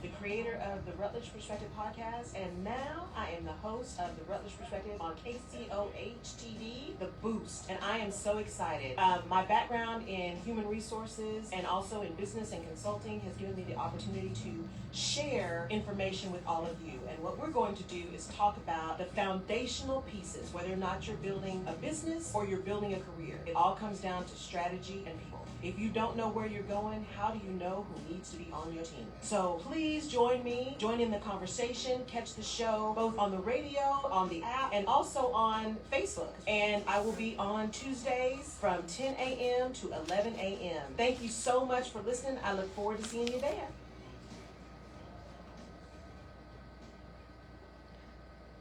the creator of the Rutledge Perspective podcast, and now I am the host of the Rutledge Perspective on KCOH-TV, The Boost, and I am so excited. My background in human resources and also in business and consulting has given me the opportunity to share information with all of you, and what we're going to do is talk about the foundational pieces, whether or not you're building a business or you're building a career. It all comes down to strategy and people. If you don't know where you're going, how do you know who needs to be on your team? So please join me, join in the conversation, catch the show both on the radio, on the app, and also on Facebook. And I will be on Tuesdays from 10 a.m. to 11 a.m. Thank you so much for listening. I look forward to seeing you there.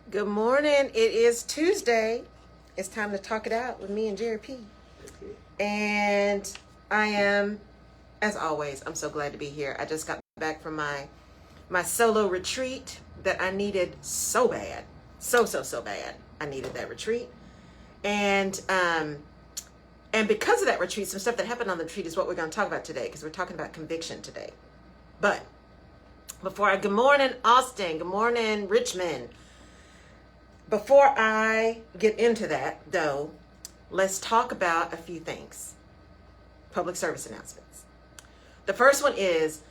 Good morning. It is Tuesday. It's time to talk it out with me and Jerry P. And I am, as always, I'm so glad to be here. I just got back from my solo retreat that I needed so bad. So bad. I needed that retreat. And because of that retreat, some stuff that happened on the retreat is what we're going to talk about today, because we're talking about conviction today. But good morning, Austin. Good morning, Richmond. Before I get into that, though, let's talk about a few things. Public service announcements. The first one is,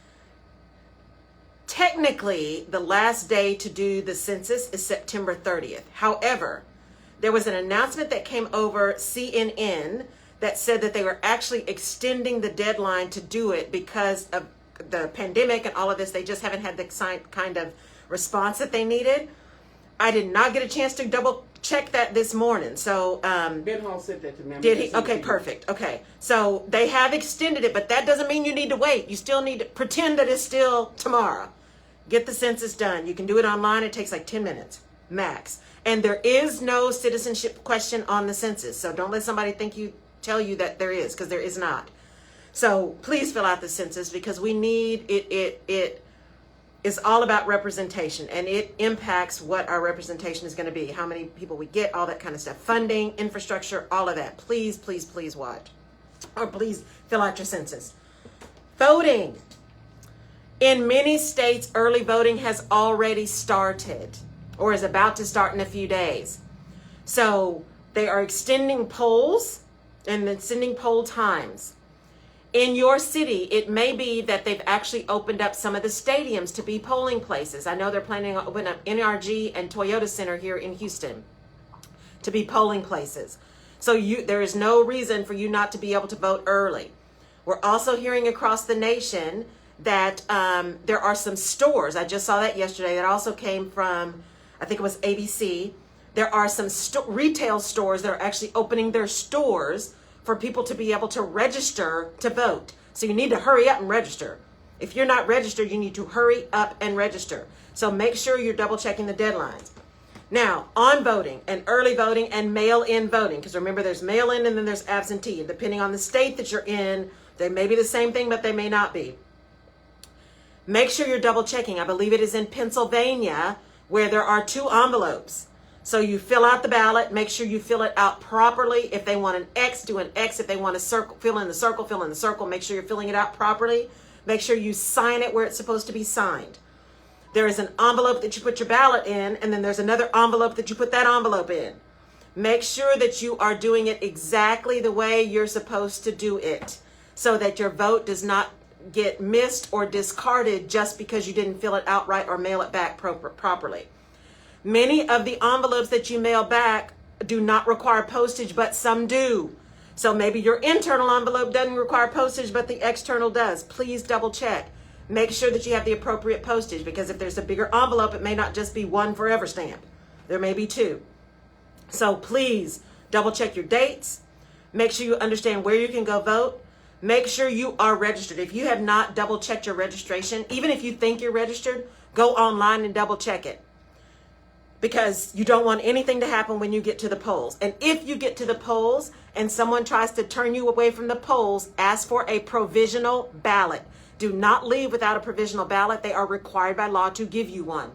technically, the last day to do the census is September 30th. However, there was an announcement that came over CNN that said that they were actually extending the deadline to do it because of the pandemic and all of this. They just haven't had the kind of response that they needed. I did not get a chance to double check that this morning. So Ben Hall said that to me. Did he? Okay, perfect. Okay. So they have extended it, but that doesn't mean you need to wait. You still need to pretend that it's still tomorrow. Get the census done. You can do it online. It takes like 10 minutes max. And there is no citizenship question on the census. So don't let somebody tell you that there is, because there is not. So please fill out the census, because we need it. It is all about representation, and it impacts what our representation is going to be, how many people we get, all that kind of stuff, funding, infrastructure, all of that. Please watch, or please fill out your census. Voting. In many states, early voting has already started, or is about to start in a few days. So they are extending polls and extending poll times. In your city, it may be that they've actually opened up some of the stadiums to be polling places. I know they're planning on opening up NRG and Toyota Center here in Houston to be polling places. So there is no reason for you not to be able to vote early. We're also hearing across the nation that there are some stores. I just saw that yesterday. That also came from, I think it was ABC. There are some retail stores that are actually opening their stores for people to be able to register to vote. So you need to hurry up and register. If you're not registered, you need to hurry up and register. So make sure you're double checking the deadlines. Now, on voting and early voting and mail-in voting, because remember there's mail-in and then there's absentee. And depending on the state that you're in, they may be the same thing, but they may not be. Make sure you're double checking. I believe it is in Pennsylvania where there are 2 envelopes. So you fill out the ballot, make sure you fill it out properly. If they want an X, do an X. If they want a circle, fill in the circle, fill in the circle. Make sure you're filling it out properly. Make sure you sign it where it's supposed to be signed. There is an envelope that you put your ballot in, and then there's another envelope that you put that envelope in. Make sure that you are doing it exactly the way you're supposed to do it, so that your vote does not get missed or discarded just because you didn't fill it out right or mail it back properly. Many of the envelopes that you mail back do not require postage, but some do. So maybe your internal envelope doesn't require postage, but the external does. Please double check. Make sure that you have the appropriate postage, because if there's a bigger envelope, it may not just be 1 forever stamp. There may be 2. So please double check your dates. Make sure you understand where you can go vote. Make sure you are registered. If you have not double checked your registration, even if you think you're registered, go online and double check it. Because you don't want anything to happen when you get to the polls. And if you get to the polls and someone tries to turn you away from the polls, ask for a provisional ballot. Do not leave without a provisional ballot. They are required by law to give you one.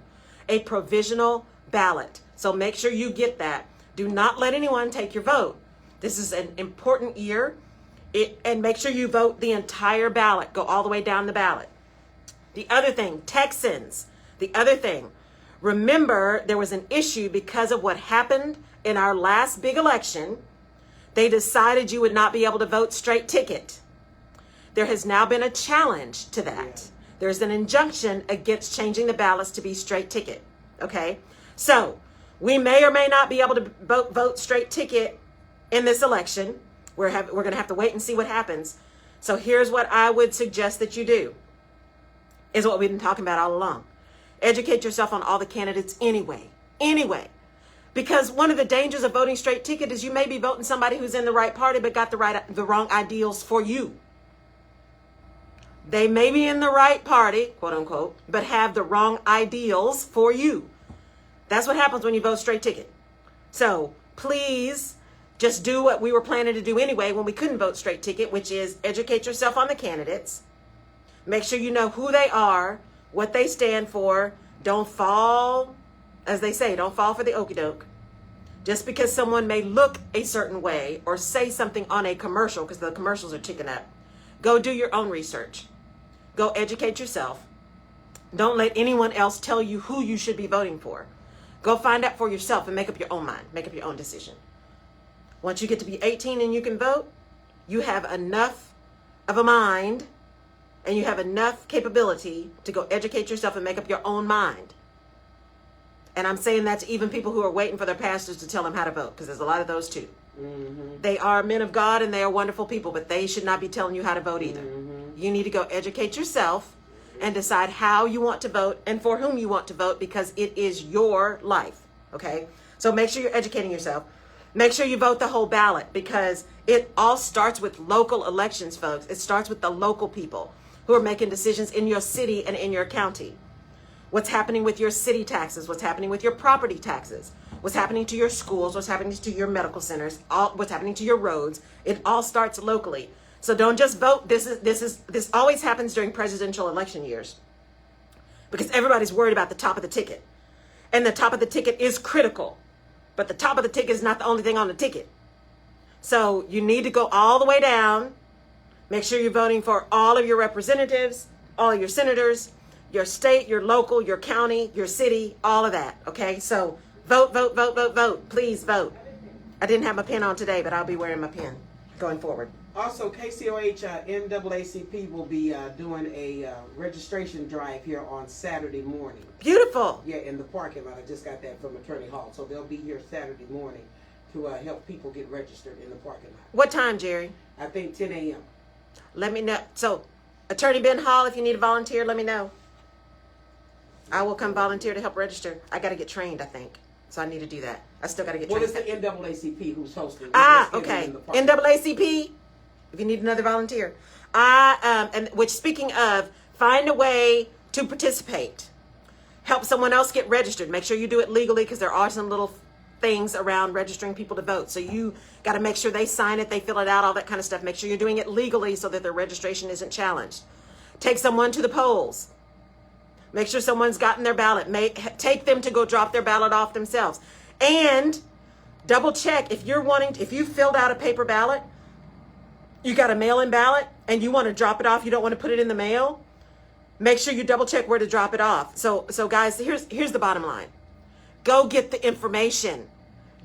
A provisional ballot. So make sure you get that. Do not let anyone take your vote. This is an important year. And make sure you vote the entire ballot. Go all the way down the ballot. The other thing, Texans, the other thing, remember there was an issue because of what happened in our last big election. They decided you would not be able to vote straight ticket. There has now been a challenge to that. Yeah. There's an injunction against changing the ballots to be straight ticket. Okay, so we may or may not be able to vote straight ticket in this election. We're going to have to wait and see what happens. So here's what I would suggest that you do, is what we've been talking about all along. Educate yourself on all the candidates anyway. Because one of the dangers of voting straight ticket is you may be voting somebody who's in the right party but got the wrong ideals for you. They may be in the right party, quote unquote, but have the wrong ideals for you. That's what happens when you vote straight ticket. So please just do what we were planning to do anyway when we couldn't vote straight ticket, which is educate yourself on the candidates. Make sure you know who they are, what they stand for. Don't fall, as they say, don't fall for the okie doke. Just because someone may look a certain way or say something on a commercial, because the commercials are ticking up, go do your own research. Go educate yourself. Don't let anyone else tell you who you should be voting for. Go find out for yourself and make up your own mind. Make up your own decision. Once you get to be 18 and you can vote, you have enough of a mind and you have enough capability to go educate yourself and make up your own mind. And I'm saying that to even people who are waiting for their pastors to tell them how to vote, because there's a lot of those too. Mm-hmm. They are men of God and they are wonderful people, but they should not be telling you how to vote either. Mm-hmm. You need to go educate yourself and decide how you want to vote and for whom you want to vote, because it is your life. Okay? So make sure you're educating yourself. Make sure you vote the whole ballot, because it all starts with local elections, folks. It starts with the local people who are making decisions in your city and in your county. What's happening with your city taxes? What's happening with your property taxes? What's happening to your schools? What's happening to your medical centers? What's happening to your roads? It all starts locally. So don't just vote. This always happens during presidential election years, because everybody's worried about the top of the ticket, and the top of the ticket is critical, but the top of the ticket is not the only thing on the ticket. So you need to go all the way down. Make sure you're voting for all of your representatives, all of your senators, your state, your local, your county, your city, all of that. Okay, so vote. Please vote. I didn't have my pen on today, but I'll be wearing my pen going forward. Also, KCOH NAACP will be doing a registration drive here on Saturday morning. Beautiful. Yeah, in the parking lot. I just got that from Attorney Hall. So they'll be here Saturday morning to help people get registered in the parking lot. What time, Jerry? I think 10 a.m. Let me know. So, Attorney Ben Hall, if you need a volunteer, let me know. I will come volunteer to help register. I got to get trained, I think. So I need to do that. I still got to get trained. What is the NAACP who's hosting? Okay. NAACP. If you need another volunteer. And which, speaking of, find a way to participate. Help someone else get registered. Make sure you do it legally, because there are some little things around registering people to vote. So you got to make sure they sign it, they fill it out, all that kind of stuff. Make sure you're doing it legally so that their registration isn't challenged. Take someone to the polls. Make sure someone's gotten their ballot. Take them to go drop their ballot off themselves. And double check if you filled out a paper ballot, you got a mail-in ballot, and you want to drop it off, you don't want to put it in the mail, make sure you double check where to drop it off. So guys, here's the bottom line. Go get the information.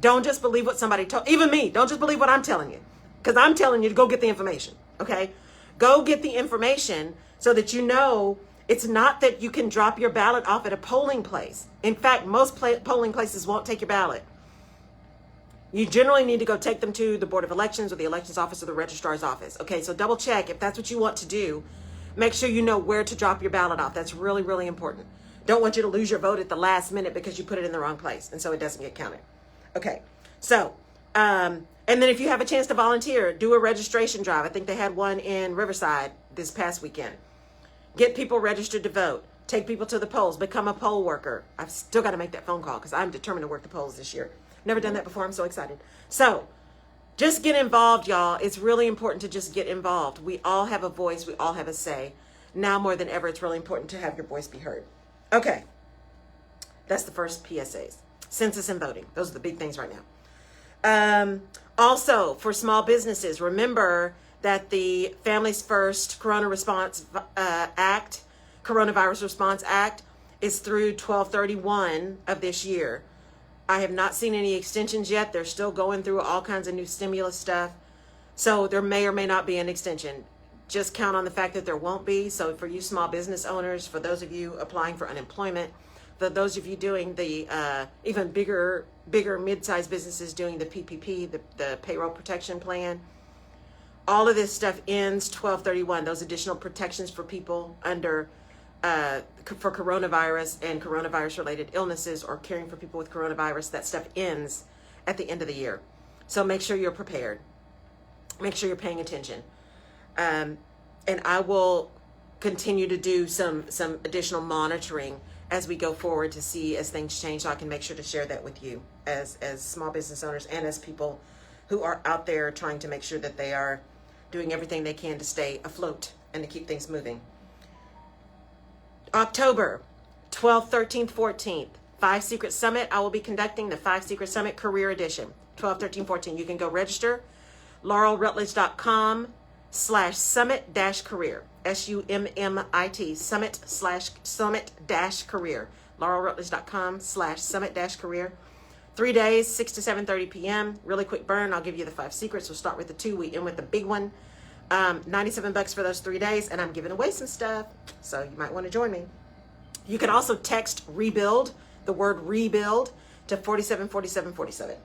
Don't just believe what somebody told, even me, don't just believe what I'm telling you, because I'm telling you to go get the information, okay? Go get the information so that you know it's not that you can drop your ballot off at a polling place. In fact, most polling places won't take your ballot. You generally need to go take them to the Board of Elections or the elections office or the registrar's office. Okay, so double check if that's what you want to do. Make sure you know where to drop your ballot off. That's really, really important. Don't want you to lose your vote at the last minute because you put it in the wrong place, and so it doesn't get counted. Okay, so, and then if you have a chance to volunteer, do a registration drive. I think they had one in Riverside this past weekend. Get people registered to vote. Take people to the polls. Become a poll worker. I've still got to make that phone call because I'm determined to work the polls this year. Never done that before. I'm so excited. So just get involved, y'all. It's really important to just get involved. We all have a voice. We all have a say. Now more than ever, it's really important to have your voice be heard. Okay. That's the first PSAs. Census and voting. Those are the big things right now. Also, for small businesses, remember that the Families First Corona Response Act Coronavirus Response Act is through 12/31 of this year. I have not seen any extensions yet. They're still going through all kinds of new stimulus stuff. So there may or may not be an extension. Just count on the fact that there won't be. So for you small business owners, for those of you applying for unemployment, for those of you doing the even bigger mid-sized businesses doing the PPP, the payroll protection plan, all of this stuff ends 12/31. Those additional protections for people under for coronavirus and coronavirus related illnesses or caring for people with coronavirus, that stuff ends at the end of the year. So make sure you're prepared. Make sure you're paying attention. And I will continue to do some additional monitoring as we go forward to see as things change, so I can make sure to share that with you as small business owners and as people who are out there trying to make sure that they are doing everything they can to stay afloat and to keep things moving. October 12th, 13th, 14th, 5 Secret Summit. I will be conducting the 5 Secret Summit Career Edition, 12, 13, 14. You can go register, laurelrutledge.com/summit-career, SUMMIT, summit/summit-career, laurelrutledge.com/summit-career. 3 days, 6 to 7:30 p.m. Really quick burn. I'll give you the 5 secrets. We'll start with the 2. We end with the big one. $97 for those 3 days, and I'm giving away some stuff, so you might want to join me. You can also text rebuild, the word rebuild, to 474747.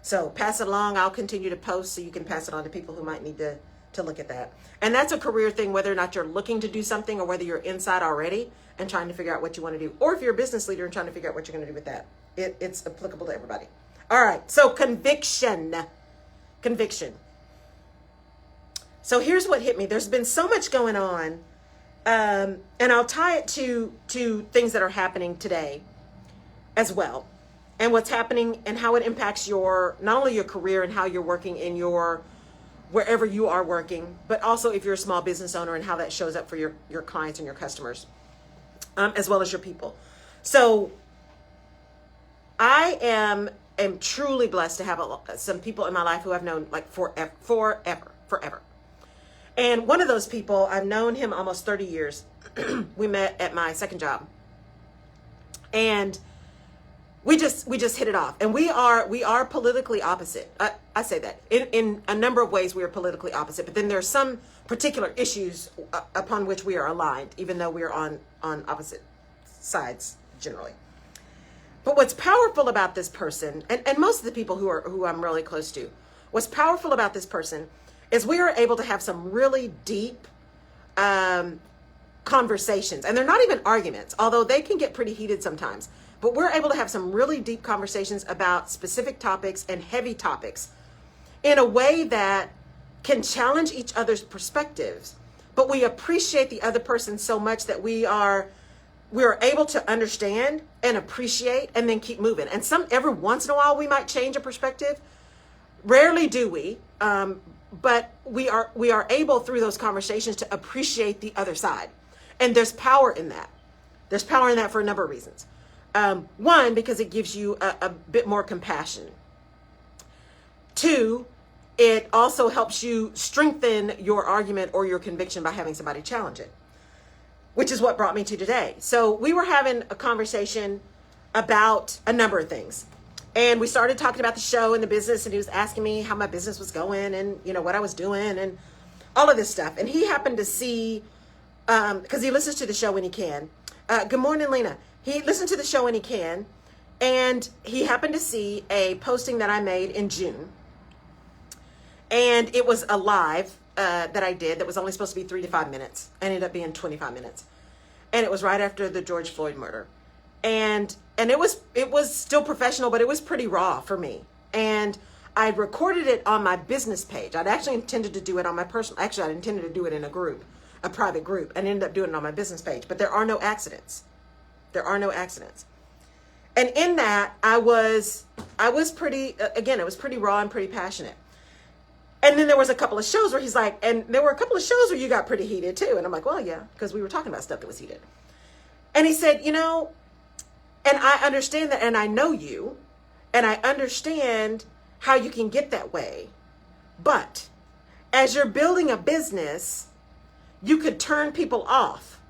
So pass it along. I'll continue to post so you can pass it on to people who might need to look at that. And that's a career thing, whether or not you're looking to do something or whether you're inside already and trying to figure out what you want to do, or if you're a business leader and trying to figure out what you're going to do with that. It's applicable to everybody. All right, so conviction. So here's what hit me. There's been so much going on, and I'll tie it to things that are happening today as well, and what's happening and how it impacts not only your career and how you're working in wherever you are working, but also if you're a small business owner and how that shows up for your clients and your customers, as well as your people. So I am truly blessed to have some people in my life who I've known like forever. And one of those people, I've known him almost 30 years. We met at my second job. And we just hit it off. And we are politically opposite. I say that. In a number of ways we are politically opposite, but then there are some particular issues upon which we are aligned, even though we are on opposite sides generally. But what's powerful about this person, and most of the people who I'm really close to, what's powerful about this person is we are able to have some really deep conversations. And they're not even arguments, although they can get pretty heated sometimes. But we're able to have some really deep conversations about specific topics and heavy topics in a way that can challenge each other's perspectives. But we appreciate the other person so much that we are able to understand and appreciate and then keep moving. And every once in a while we might change a perspective. Rarely do we, but we are able through those conversations to appreciate the other side. And there's power in that. There's power in that for a number of reasons. One, because it gives you a bit more compassion. 2, it also helps you strengthen your argument or your conviction by having somebody challenge it, which is what brought me to today. So we were having a conversation about a number of things. And we started talking about the show and the business, and he was asking me how my business was going and, what I was doing and all of this stuff. And he happened to see, because he listens to the show when he can. Good morning, Lena. He listened to the show when he can, and he happened to see a posting that I made in June. And it was a live that I did that was only supposed to be 3 to 5 minutes. Ended up being 25 minutes. And it was right after the George Floyd murder. And it was still professional, but it was pretty raw for me. And I recorded it on my business page. I'd actually intended to do it on my personal, I intended to do it in a private group, and ended up doing it on my business page. But there are no accidents. And in that, I was pretty, again, it was pretty raw and pretty passionate. And then there was a couple of shows where he's like, and there were a couple of shows where you got pretty heated too. And I'm like, well, yeah, because we were talking about stuff that was heated. And he said, and I understand that, and I know you, and I understand how you can get that way. But as you're building a business, you could turn people off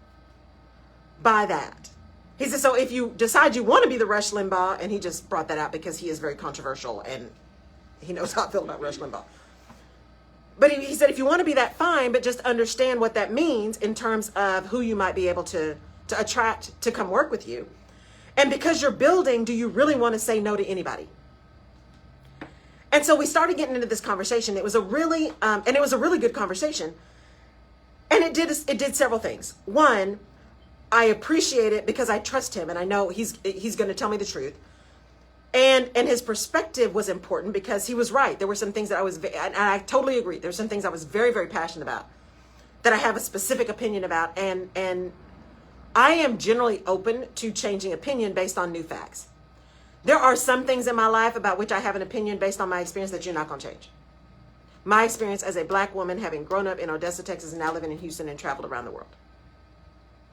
by that. He said, so if you decide you want to be the Rush Limbaugh, and he just brought that out because he is very controversial and he knows how I feel about Rush Limbaugh. But he said, if you want to be that, fine, but just understand what that means in terms of who you might be able to attract to come work with you. And because you're building, do you really want to say no to anybody? And so we started getting into this conversation. It was a really good conversation. And it did several things. One, I appreciate it because I trust him and I know he's going to tell me the truth. And his perspective was important because he was right. There were some things that and I totally agree. There were some things I was very, very passionate about that I have a specific opinion about. And I am generally open to changing opinion based on new facts. There are some things in my life about which I have an opinion based on my experience that you're not going to change. My experience as a black woman, having grown up in Odessa, Texas, and now living in Houston and traveled around the world.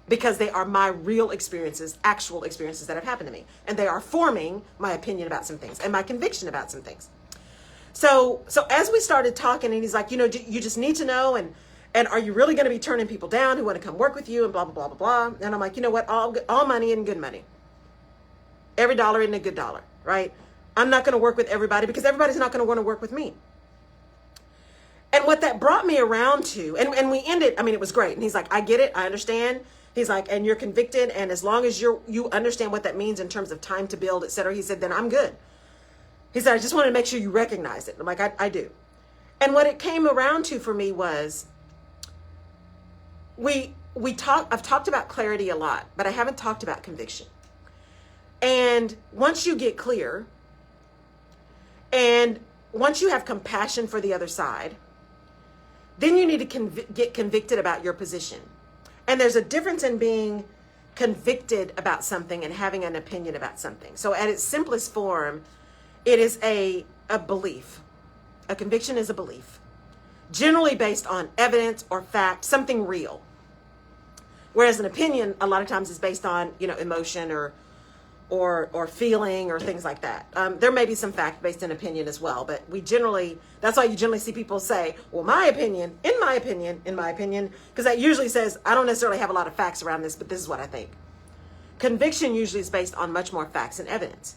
Because they are my real experiences, actual experiences that have happened to me. And they are forming my opinion about some things and my conviction about some things. So as we started talking, and he's like, you just need to know, and are you really going to be turning people down who want to come work with you and blah, blah, blah, blah, blah. And I'm like, you know what? All money isn't good money. Every dollar isn't a good dollar, right? I'm not going to work with everybody because everybody's not going to want to work with me. And what that brought me around to, and we ended, it was great. And he's like, I get it. I understand. He's like, and you're convicted. And as long as you understand what that means in terms of time to build, et cetera, he said, then I'm good. He said, I just want to make sure you recognize it. I'm like, I do. And what it came around to for me was I've talked about clarity a lot, but I haven't talked about conviction. And once you get clear, and once you have compassion for the other side, then you need to get convicted about your position. And there's a difference in being convicted about something and having an opinion about something. So at its simplest form, it is a belief. A conviction is a belief, generally based on evidence or fact, something real. Whereas an opinion, a lot of times, is based on, emotion or feeling or things like that. There may be some fact-based in opinion as well, but that's why you generally see people say, well, my opinion, because that usually says, I don't necessarily have a lot of facts around this, but this is what I think. Conviction usually is based on much more facts and evidence.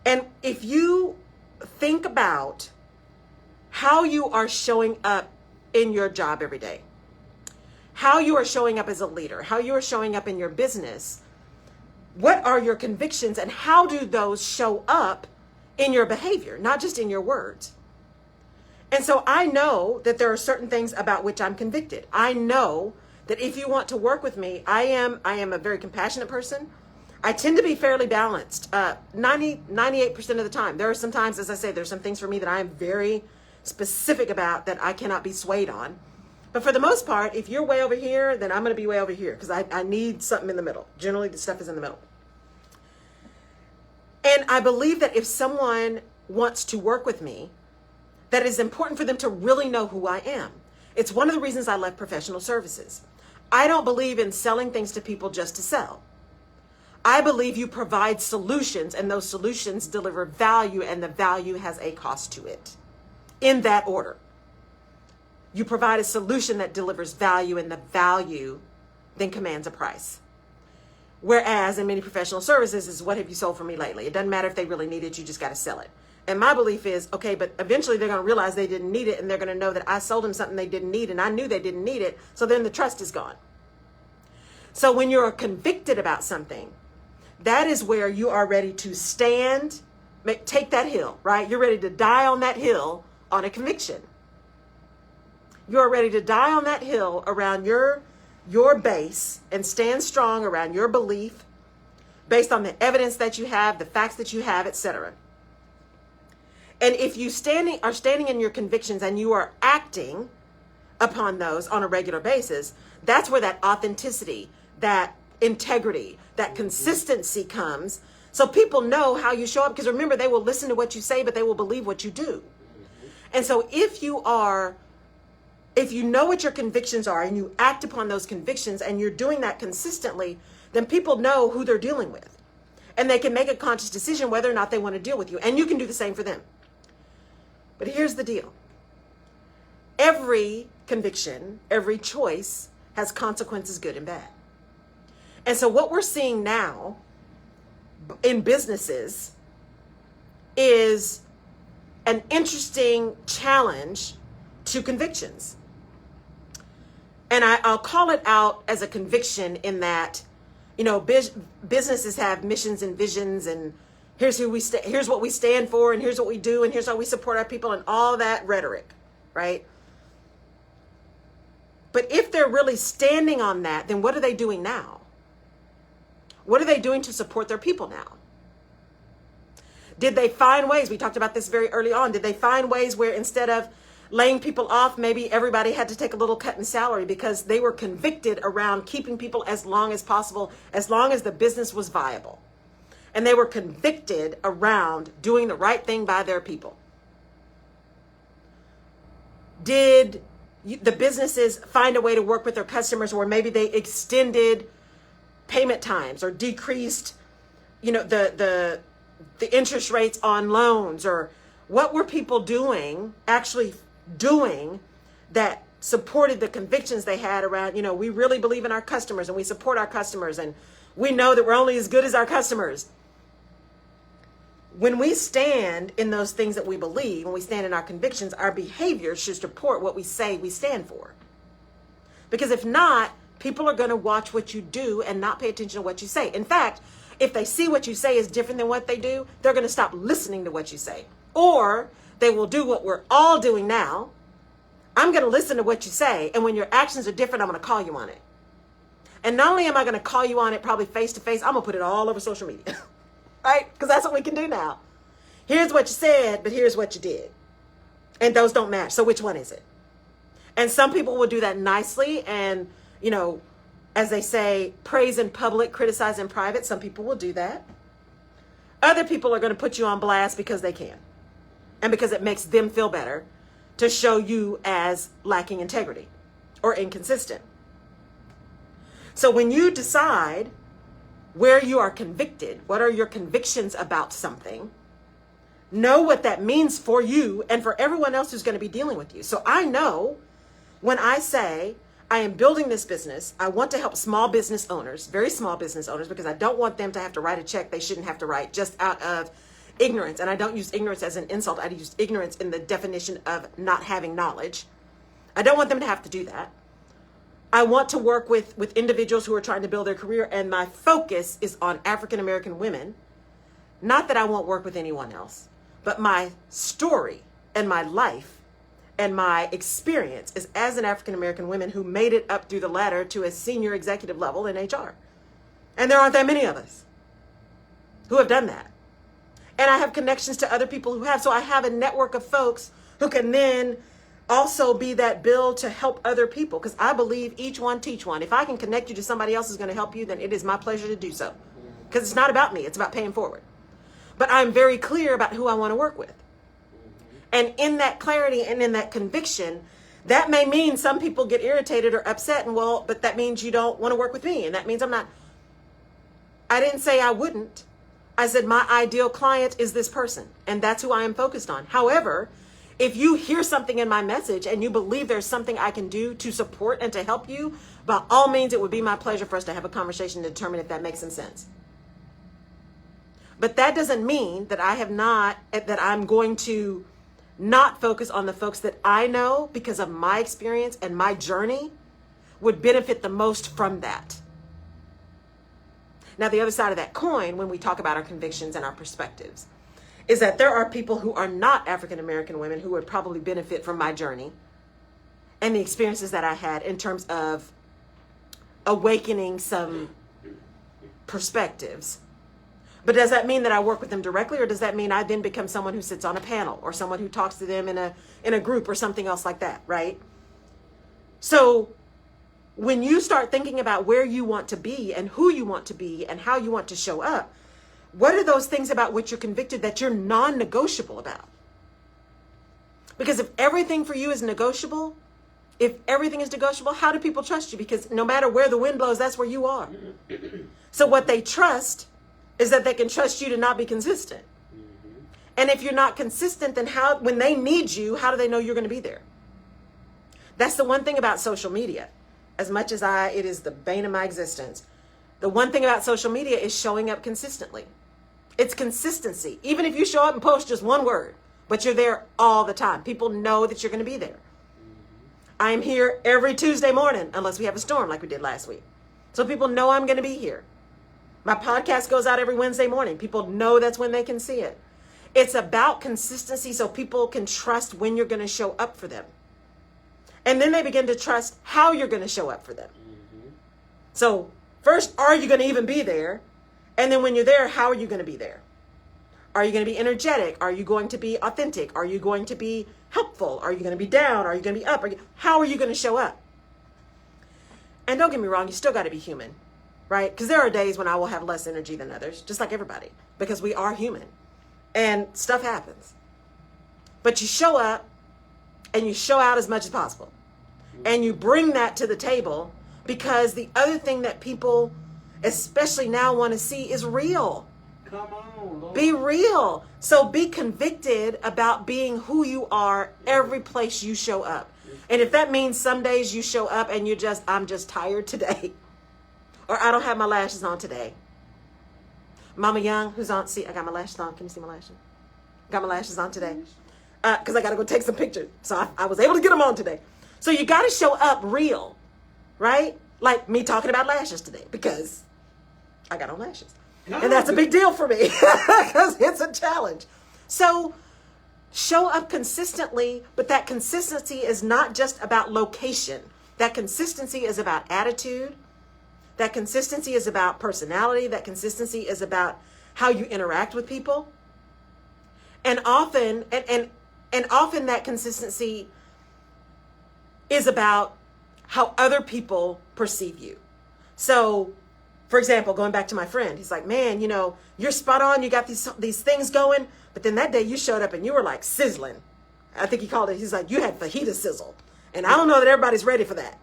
And if you think about how you are showing up in your job every day, how you are showing up as a leader, how you are showing up in your business, what are your convictions and how do those show up in your behavior, not just in your words? And so I know that there are certain things about which I'm convicted. I know that if you want to work with me, I am a very compassionate person. I tend to be fairly balanced 98% of the time. There are some times, as I say, there's some things for me that I am very specific about that I cannot be swayed on. But for the most part, if you're way over here, then I'm going to be way over here because I need something in the middle. Generally, the stuff is in the middle. And I believe that if someone wants to work with me, that it is important for them to really know who I am. It's one of the reasons I left professional services. I don't believe in selling things to people just to sell. I believe you provide solutions and those solutions deliver value and the value has a cost to it. In that order. You provide a solution that delivers value and the value then commands a price. Whereas in many professional services is what have you sold for me lately? It doesn't matter if they really need it, you just got to sell it. And my belief is, okay, but eventually they're going to realize they didn't need it and they're going to know that I sold them something they didn't need and I knew they didn't need it. So then the trust is gone. So when you're convicted about something, that is where you are ready to stand, take that hill, right? You're ready to die on that hill on a conviction. You are ready to die on that hill around your base and stand strong around your belief based on the evidence that you have, the facts that you have, etc. And if you are standing in your convictions and you are acting upon those on a regular basis, that's where that authenticity, that integrity, that consistency comes. So people know how you show up because remember, they will listen to what you say, but they will believe what you do. And so if you know what your convictions are and you act upon those convictions and you're doing that consistently, then people know who they're dealing with. And they can make a conscious decision whether or not they want to deal with you. And you can do the same for them. But here's the deal. Every conviction, every choice has consequences, good and bad. And so what we're seeing now in businesses is an interesting challenge to convictions. And I'll call it out as a conviction in that, businesses have missions and visions, and here's here's what we stand for, and here's what we do, and here's how we support our people, and all that rhetoric, right? But if they're really standing on that, then what are they doing now? What are they doing to support their people now? Did they find ways? We talked about this very early on. Did they find ways where instead of laying people off, maybe everybody had to take a little cut in salary because they were convicted around keeping people as long as possible, as long as the business was viable. And they were convicted around doing the right thing by their people. Did the businesses find a way to work with their customers where maybe they extended payment times or decreased, the interest rates on loans? Or what were people actually doing that supported the convictions they had around, we really believe in our customers and we support our customers and we know that we're only as good as our customers. When we stand in those things that we believe, when we stand in our convictions, our behavior should support what we say we stand for. Because if not, people are going to watch what you do and not pay attention to what you say. In fact, if they see what you say is different than what they do, they're going to stop listening to what you say. Or they will do what we're all doing now. I'm going to listen to what you say, and when your actions are different, I'm going to call you on it. And not only am I going to call you on it probably face to face, I'm going to put it all over social media. Right? Because that's what we can do now. Here's what you said, but here's what you did. And those don't match. So which one is it? And some people will do that nicely and, as they say, praise in public, criticize in private. Some people will do that. Other people are going to put you on blast because they can. And because it makes them feel better to show you as lacking integrity or inconsistent. So when you decide where you are convicted, what are your convictions about something, know what that means for you and for everyone else who's going to be dealing with you. So I know when I say I am building this business, I want to help small business owners, very small business owners, because I don't want them to have to write a check they shouldn't have to write just out of ignorance. And I don't use ignorance as an insult. I use ignorance in the definition of not having knowledge. I don't want them to have to do that. I want to work with individuals who are trying to build their career, and my focus is on African American women. Not that I won't work with anyone else, but my story and my life and my experience is as an African American woman who made it up through the ladder to a senior executive level in HR. And there aren't that many of us who have done that. And I have connections to other people who have. So I have a network of folks who can then also be that build to help other people, because I believe each one teach one. If I can connect you to somebody else who's going to help you, then it is my pleasure to do so, because it's not about me, it's about paying forward. But I'm very clear about who I want to work with, and in that clarity and in that conviction, that may mean some people get irritated or upset, and but that means you don't want to work with me, and that means I didn't say I wouldn't. I said my ideal client is this person, and that's who I am focused on. However, if you hear something in my message and you believe there's something I can do to support and to help you, by all means, it would be my pleasure for us to have a conversation to determine if that makes some sense. But that doesn't mean that I'm going to not focus on the folks that I know, because of my experience and my journey, would benefit the most from that. Now, the other side of that coin, when we talk about our convictions and our perspectives, is that there are people who are not African American women who would probably benefit from my journey and the experiences that I had in terms of awakening some perspectives. But does that mean that I work with them directly, or does that mean I then become someone who sits on a panel or someone who talks to them in a group or something else like that, right? So when you start thinking about where you want to be and who you want to be and how you want to show up, what are those things about which you're convicted that you're non-negotiable about? Because if everything for you is negotiable, how do people trust you? Because no matter where the wind blows, that's where you are. So what they trust is that they can trust you to not be consistent. And if you're not consistent, then when they need you, how do they know you're going to be there? That's the one thing about social media. As much as it is the bane of my existence, The one thing about social media is showing up consistently. It's consistency. Even if you show up and post just one word, but you're there all the time. People know that you're going to be there. I'm here every Tuesday morning, unless we have a storm like we did last week. So people know I'm going to be here. My podcast goes out every Wednesday morning. People know that's when they can see it. It's about consistency so people can trust when you're going to show up for them. And then they begin to trust how you're going to show up for them. So first, are you going to even be there? And then when you're there, how are you going to be there? Are you going to be energetic? Are you going to be authentic? Are you going to be helpful? Are you going to be down? Are you going to be up? How are you going to show up? And don't get me wrong, you still got to be human, right? Because there are days when I will have less energy than others, just like everybody, because we are human and stuff happens. But you show up and you show out as much as possible. And you bring that to the table, because the other thing that people, especially now, want to see is real. Come on, Lord. Be real. So be convicted about being who you are every place you show up. And if that means some days you show up and I'm just tired today, or I don't have my lashes on today. Mama Young, who's on, see, I got my lashes on. Can you see my lashes? Got my lashes on today. Because I got to go take some pictures. So I was able to get them on today. So you got to show up real, right? Like me talking about lashes today, because I got on lashes. And that's a big deal for me, because it's a challenge. So show up consistently, but that consistency is not just about location. That consistency is about attitude. That consistency is about personality. That consistency is about how you interact with people. And often, and often that consistency is about how other people perceive you. So, for example, going back to my friend, he's like, man, you know, you're spot on. You got these things going. But then that day you showed up and you were like sizzling. I think he called it, he's like, you had fajita sizzle. And I don't know that everybody's ready for that.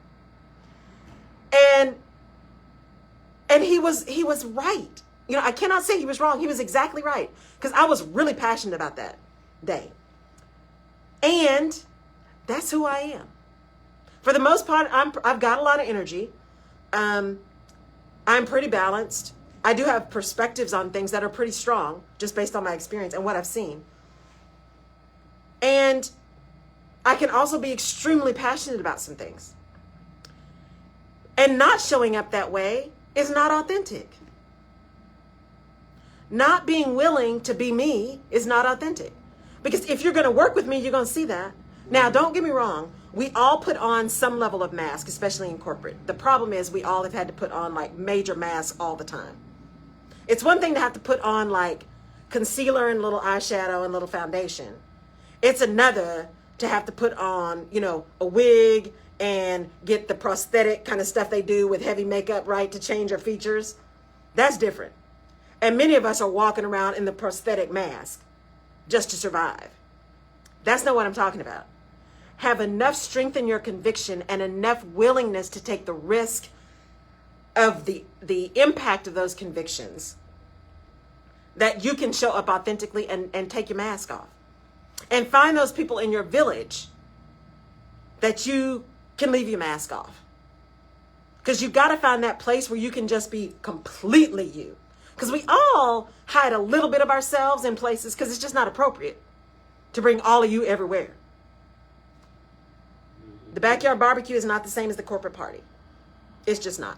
And he was right. You know, I cannot say he was wrong. He was exactly right. Because I was really passionate about that day. And that's who I am. For the most part, I've got a lot of energy. I'm pretty balanced. I do have perspectives on things that are pretty strong, just based on my experience and what I've seen. And I can also be extremely passionate about some things. And not showing up that way is not authentic. Not being willing to be me is not authentic. Because if you're going to work with me, you're going to see that. Now, don't get me wrong. We all put on some level of mask, especially in corporate. The problem is we all have had to put on like major masks all the time. It's one thing to have to put on like concealer and little eyeshadow and little foundation. It's another to have to put on, you know, a wig and get the prosthetic kind of stuff they do with heavy makeup, right, to change your features. That's different. And many of us are walking around in the prosthetic mask just to survive. That's not what I'm talking about. Have enough strength in your conviction and enough willingness to take the risk of the impact of those convictions that you can show up authentically and take your mask off. And find those people in your village that you can leave your mask off. Because you've got to find that place where you can just be completely you. Because we all hide a little bit of ourselves in places because it's just not appropriate to bring all of you everywhere. The backyard barbecue is not the same as the corporate party. It's just not.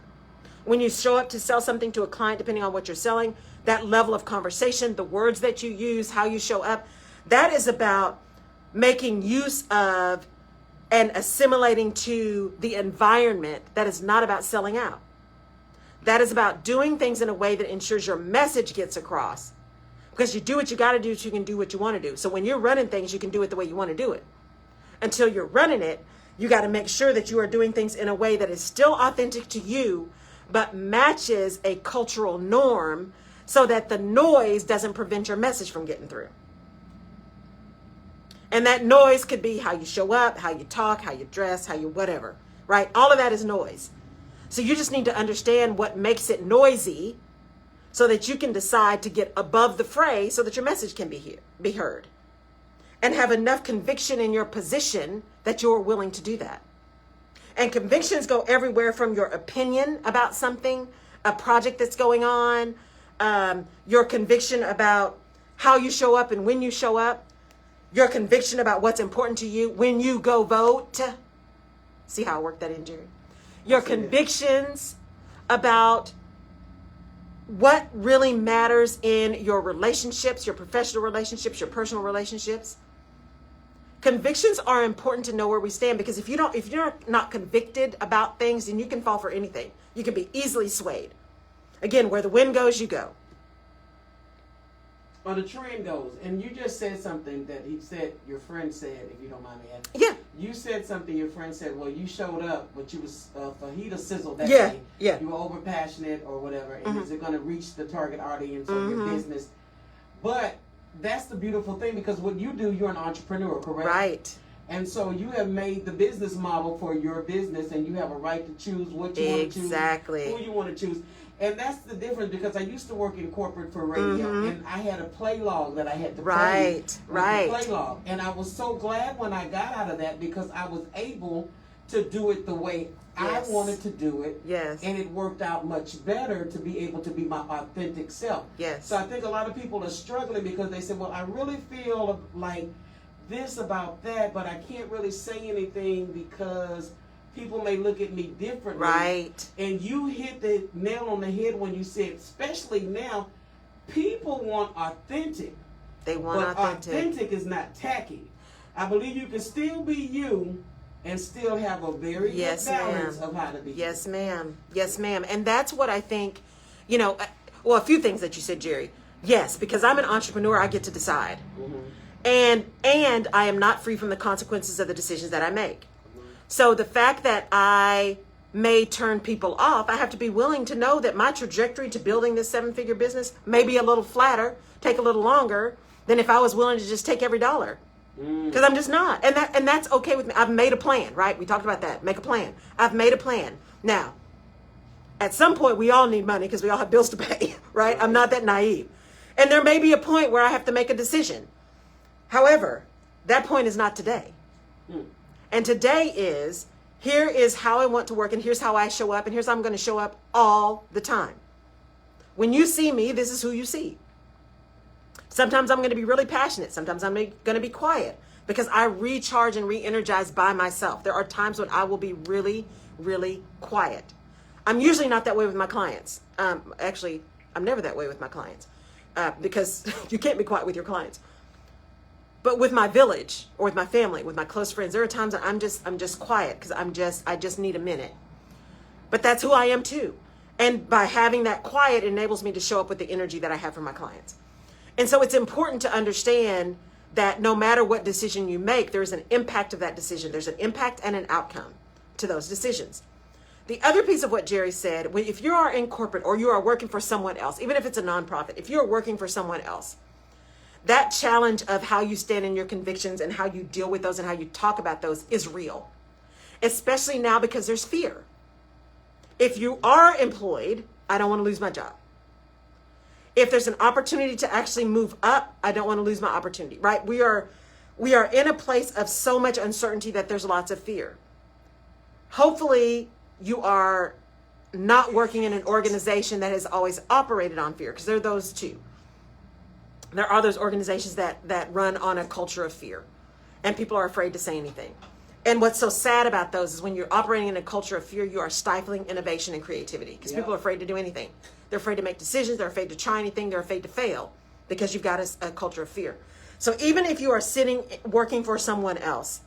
When you show up to sell something to a client, depending on what you're selling, that level of conversation, the words that you use, how you show up, that is about making use of and assimilating to the environment. That is not about selling out. That is about doing things in a way that ensures your message gets across. Because you do what you got to do so you can do what you want to do. So when you're running things, you can do it the way you want to do it. Until you're running it, you got to make sure that you are doing things in a way that is still authentic to you, but matches a cultural norm so that the noise doesn't prevent your message from getting through. And that noise could be how you show up, how you talk, how you dress, how you whatever, right? All of that is noise. So you just need to understand what makes it noisy so that you can decide to get above the fray so that your message can be heard. And have enough conviction in your position that you're willing to do that. And convictions go everywhere from your opinion about something a project that's going on, your conviction about how you show up and when you show up, your conviction about what's important to you when you go vote. See how I worked that in, Jerry? Your convictions about what really matters in your relationships, your professional relationships, your personal relationships. Convictions are important to know where we stand, because if you're not convicted about things, then you can fall for anything. You can be easily swayed. Again, where the wind goes, you go. Or the trend goes. And you just said something that your friend said, if you don't mind me asking. Yeah. You said something your friend said, well, you showed up, but you was fajita sizzle that day. Yeah. You were over passionate or whatever. And is it going to reach the target audience of your business? But that's the beautiful thing, because what you do, you're an entrepreneur, correct? Right. And so you have made the business model for your business, and you have a right to choose what you want to choose, who you want to choose. And that's the difference, because I used to work in corporate for radio, and I had a play log that I had to play. Right. Play log. And I was so glad when I got out of that, because I was able to do it the way I wanted to do it. Yes. And it worked out much better to be able to be my authentic self. Yes. So I think a lot of people are struggling because they say, well, I really feel like this about that, but I can't really say anything because people may look at me differently. Right. And you hit the nail on the head when you said, especially now, people want authentic. They want authentic. Authentic is not tacky. I believe you can still be you and still have a very good balance of how to be. Yes, ma'am. Yes, ma'am. And that's what I think, a few things that you said, Jerry. Yes, because I'm an entrepreneur, I get to decide. And I am not free from the consequences of the decisions that I make. So the fact that I may turn people off, I have to be willing to know that my trajectory to building this 7-figure business may be a little flatter, take a little longer than if I was willing to just take every dollar. Because I'm just not. And that's okay with me. I've made a plan, right? We talked about that. Make a plan. I've made a plan. Now, at some point, we all need money because we all have bills to pay, right? I'm not that naive. And there may be a point where I have to make a decision. However, that point is not today. And today is, here is how I want to work, and here's how I show up, and here's how I'm going to show up all the time. When you see me, this is who you see. Sometimes I'm going to be really passionate. Sometimes I'm going to be quiet, because I recharge and re-energize by myself. There are times when I will be really, really quiet. I'm usually not that way with my clients. Actually, I'm never that way with my clients, because you can't be quiet with your clients. But with my village, or with my family, with my close friends, there are times that I'm just quiet because I just need a minute. But that's who I am too. And by having that quiet, it enables me to show up with the energy that I have for my clients. And so it's important to understand that no matter what decision you make, there's an impact of that decision. There's an impact and an outcome to those decisions. The other piece of what Jerry said, if you are in corporate or you are working for someone else, even if it's a nonprofit, if you're working for someone else, that challenge of how you stand in your convictions and how you deal with those and how you talk about those is real, especially now because there's fear. If you are employed, I don't want to lose my job. If there's an opportunity to actually move up, I don't want to lose my opportunity, right? We are in a place of so much uncertainty that there's lots of fear. Hopefully you are not working in an organization that has always operated on fear, because there are those too. There are those organizations that run on a culture of fear, and people are afraid to say anything. And what's so sad about those is when you're operating in a culture of fear, you are stifling innovation and creativity, because people are afraid to do anything. They're afraid to make decisions. They're afraid to try anything. They're afraid to fail because you've got a culture of fear. So even if you are working for someone else,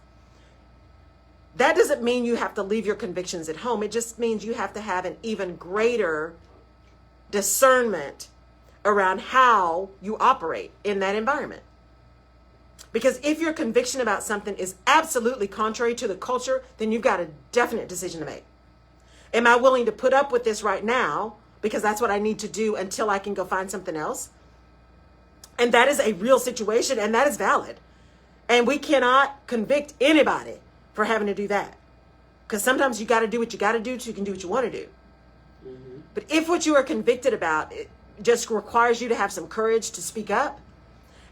that doesn't mean you have to leave your convictions at home. It just means you have to have an even greater discernment around how you operate in that environment. Because if your conviction about something is absolutely contrary to the culture, then you've got a definite decision to make. Am I willing to put up with this right now because that's what I need to do until I can go find something else? And that is a real situation, and that is valid. And we cannot convict anybody for having to do that. Because sometimes you got to do what you got to do so you can do what you want to do. But if what you are convicted about it just requires you to have some courage to speak up,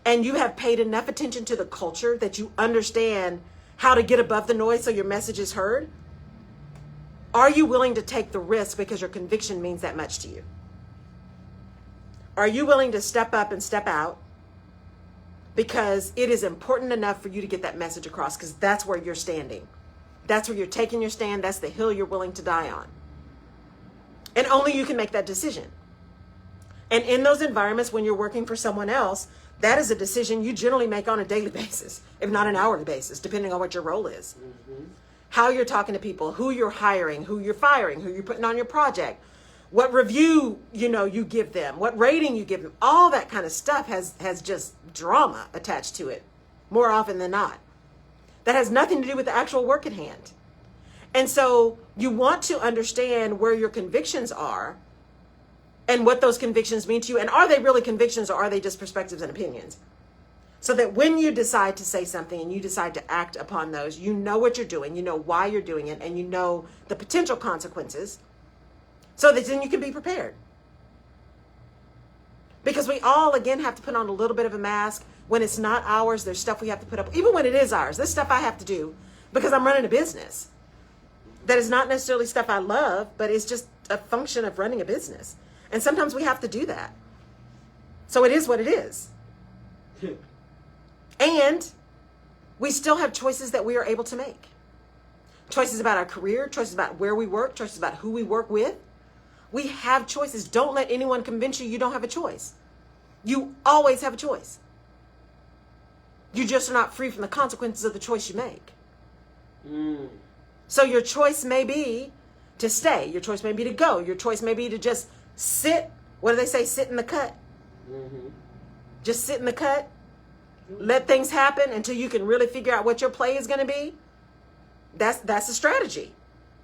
and you have paid enough attention to the culture that you understand how to get above the noise so your message is heard, Are you willing to take the risk because your conviction means that much to you? Are you willing to step up and step out because it is important enough for you to get that message across, because that's where you're standing. That's where you're taking your stand. That's the hill you're willing to die on. And only you can make that decision. And in those environments, when you're working for someone else, that is a decision you generally make on a daily basis, if not an hourly basis, depending on what your role is. Mm-hmm. How you're talking to people, who you're hiring, who you're firing, who you're putting on your project, what review, you give them, what rating you give them. All that kind of stuff has just drama attached to it more often than not. That has nothing to do with the actual work at hand. And so you want to understand where your convictions are and what those convictions mean to you. And are they really convictions, or are they just perspectives and opinions? So that when you decide to say something and you decide to act upon those, you know what you're doing, you know why you're doing it, and you know the potential consequences, so that then you can be prepared. Because we all, again, have to put on a little bit of a mask. When it's not ours, there's stuff we have to put up. Even when it is ours, there's stuff I have to do because I'm running a business. That is not necessarily stuff I love, but it's just a function of running a business. And sometimes we have to do that. So it is what it is. And we still have choices that we are able to make. Choices about our career, choices about where we work, choices about who we work with. We have choices. Don't let anyone convince you don't have a choice. You always have a choice. You just are not free from the consequences of the choice you make. So your choice may be to stay. Your choice may be to go. Your choice may be to just sit. What do they say? Sit in the cut. Mm-hmm. Just sit in the cut. Let things happen until you can really figure out what your play is going to be. That's a strategy.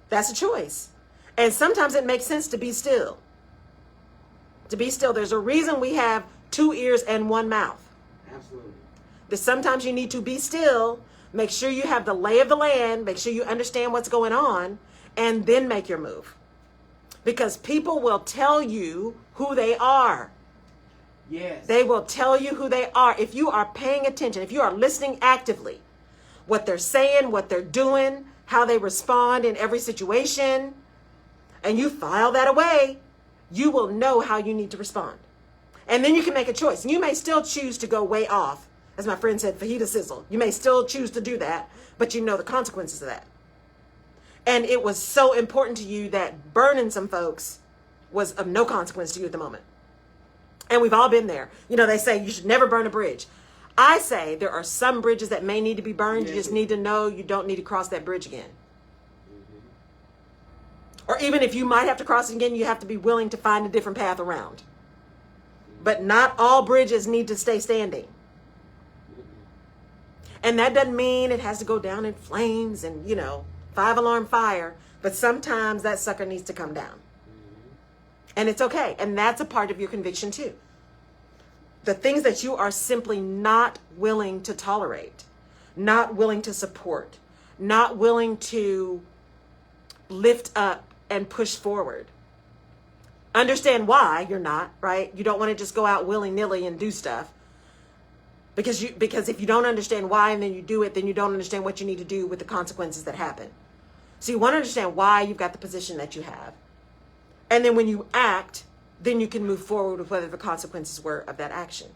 That's a choice. And sometimes it makes sense to be still. To be still. There's a reason we have 2 ears and 1 mouth. Absolutely. That sometimes you need to be still, make sure you have the lay of the land, make sure you understand what's going on, and then make your move. Because people will tell you who they are. Yes. They will tell you who they are. If you are paying attention, if you are listening actively, what they're saying, what they're doing, how they respond in every situation, and you file that away, you will know how you need to respond. And then you can make a choice. And you may still choose to go way off. As my friend said, fajita sizzle. You may still choose to do that, but you know the consequences of that. And it was so important to you that burning some folks was of no consequence to you at the moment. And we've all been there. They say you should never burn a bridge. I say there are some bridges that may need to be burned. You just need to know you don't need to cross that bridge again. Or even if you might have to cross it again, you have to be willing to find a different path around. But not all bridges need to stay standing. And that doesn't mean it has to go down in flames and, 5-alarm fire. But sometimes that sucker needs to come down. And it's okay. And that's a part of your conviction too. The things that you are simply not willing to tolerate, not willing to support, not willing to lift up and push forward. Understand why you're not, right? You don't want to just go out willy-nilly and do stuff. Because if you don't understand why and then you do it, then you don't understand what you need to do with the consequences that happen. So you want to understand why you've got the position that you have. And then when you act, then you can move forward with whatever the consequences were of that action.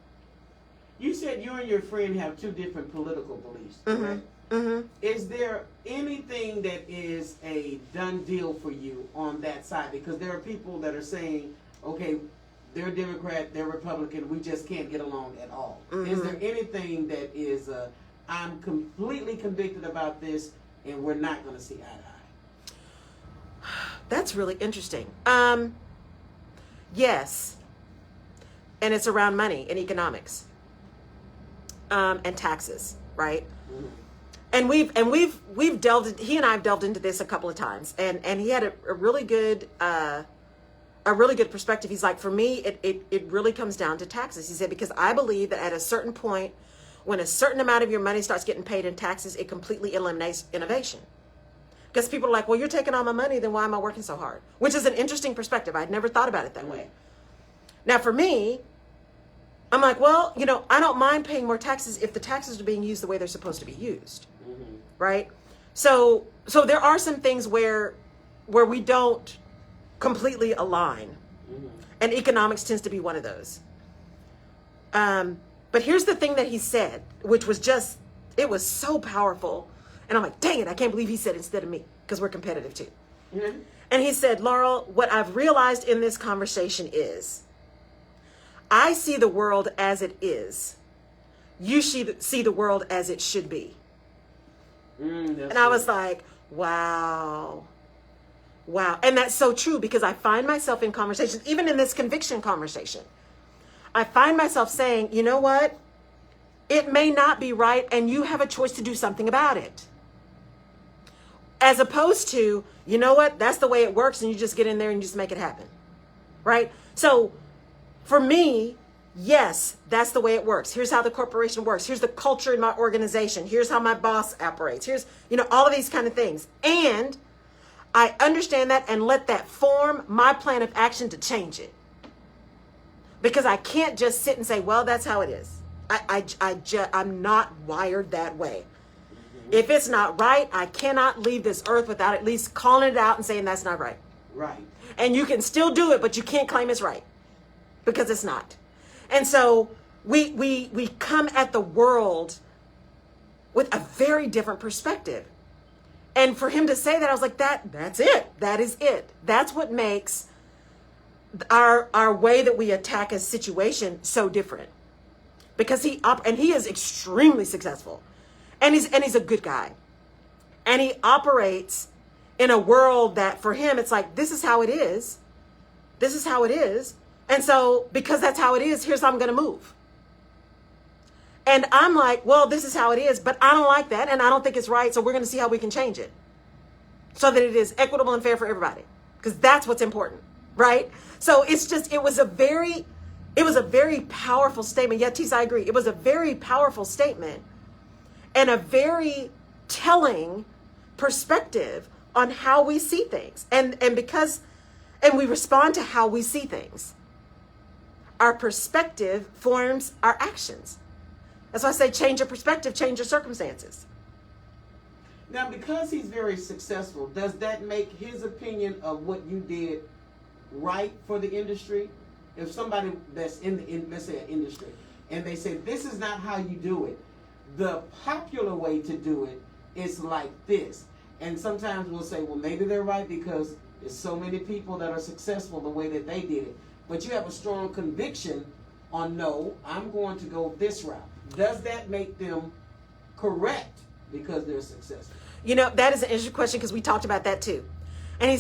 You said you and your friend have 2 different political beliefs, correct? Mm-hmm. Is there anything that is a done deal for you on that side? Because there are people that are saying, okay, they're Democrat, they're Republican, we just can't get along at all. Mm-hmm. Is there anything that is, I'm completely convicted about this and we're not going to see eye to eye? That's really interesting. Yes. And it's around money and economics. And taxes, right? Mm-hmm. And we've delved, he and I have delved into this a couple of times, and he had a really good perspective. He's like, for me, it really comes down to taxes. He said, because I believe that at a certain point, when a certain amount of your money starts getting paid in taxes, it completely eliminates innovation. Because people are like, well, you're taking all my money, then why am I working so hard? Which is an interesting perspective. I'd never thought about it that way. Now, for me, I'm like, well, I don't mind paying more taxes if the taxes are being used the way they're supposed to be used. Mm-hmm. Right? So there are some things where where we don't completely align. And economics tends to be one of those. But here's the thing that he said, which was just, it was so powerful. And I'm like, dang it, I can't believe he said it instead of me, because we're competitive too. Mm-hmm. And he said, Laurel, what I've realized in this conversation is, I see the world as it is. You see the world as it should be. And I was like, wow. Wow. And that's so true, because I find myself in conversations, even in this conviction conversation, I find myself saying, you know what? It may not be right, and you have a choice to do something about it. As opposed to, you know what? That's the way it works, and you just get in there and you just make it happen. Right? So for me, yes, that's the way it works. Here's how the corporation works. Here's the culture in my organization. Here's how my boss operates. Here's, all of these kind of things. And I understand that and let that form my plan of action to change it. Because I can't just sit and say, well, that's how it is. I'm not wired that way. If it's not right, I cannot leave this earth without at least calling it out and saying that's not right. Right. And you can still do it, but you can't claim it's right, because it's not. And so we come at the world with a very different perspective. And for him to say that, I was like, that's it. That is it. That's what makes our way that we attack a situation so different. Because he is extremely successful. And he's a good guy. And he operates in a world that for him, it's like, this is how it is. This is how it is. And so because that's how it is, here's how I'm going to move. And I'm like, well, this is how it is, but I don't like that. And I don't think it's right. So we're going to see how we can change it so that it is equitable and fair for everybody. Because that's what's important. Right? So it's just, it was a very powerful statement. Yeah, Tisa, I agree. It was a very powerful statement and a very telling perspective on how we see things. And we respond to how we see things. Our perspective forms our actions. That's why I say change your perspective, change your circumstances. Now, because he's very successful, does that make his opinion of what you did right for the industry? If somebody that's in let's say an industry, and they say this is not how you do it, the popular way to do it is like this, and sometimes we'll say, well, maybe they're right because there's so many people that are successful the way that they did it, but you have a strong conviction on, no, I'm going to go this route. Does that make them correct because they're successful? That is an interesting question, because we talked about that too. And he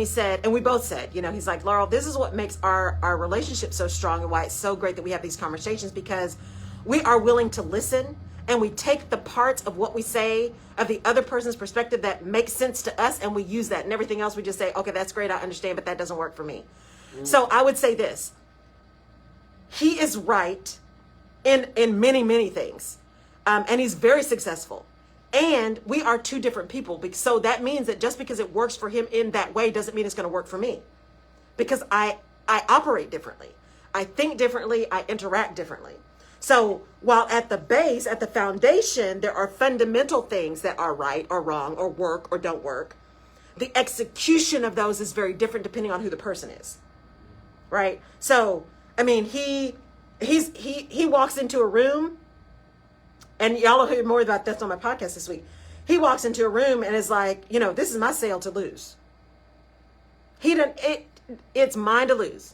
said, and we both said, he's like, Laurel, this is what makes our relationship so strong and why it's so great that we have these conversations, because we are willing to listen and we take the parts of what we say of the other person's perspective that makes sense to us, and we use that, and everything else we just say, okay, that's great, I understand, but that doesn't work for me. Mm. So I would say this. He is right in many, many things. And he's very successful. And we are two different people. So that means that just because it works for him in that way doesn't mean it's going to work for me. Because I operate differently. I think differently. I interact differently. So while at the base, at the foundation, there are fundamental things that are right or wrong or work or don't work, the execution of those is very different depending on who the person is. Right? So, I mean, he walks into a room, and y'all will hear more about this on my podcast this week. He walks into a room and is like, this is my sale to lose. It's mine to lose.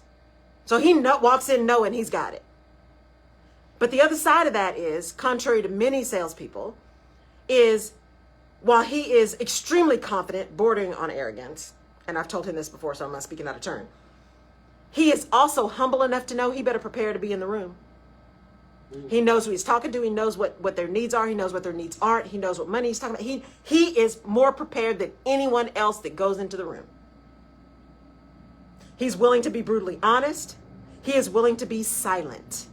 So he walks in knowing he's got it. But the other side of that is, contrary to many salespeople, is while he is extremely confident, bordering on arrogance, and I've told him this before, so I'm not speaking out of turn, he is also humble enough to know he better prepare to be in the room. He knows who he's talking to. He knows what their needs are. He knows what their needs aren't. He knows what money he's talking about. He is more prepared than anyone else that goes into the room. He's willing to be brutally honest. He is willing to be silent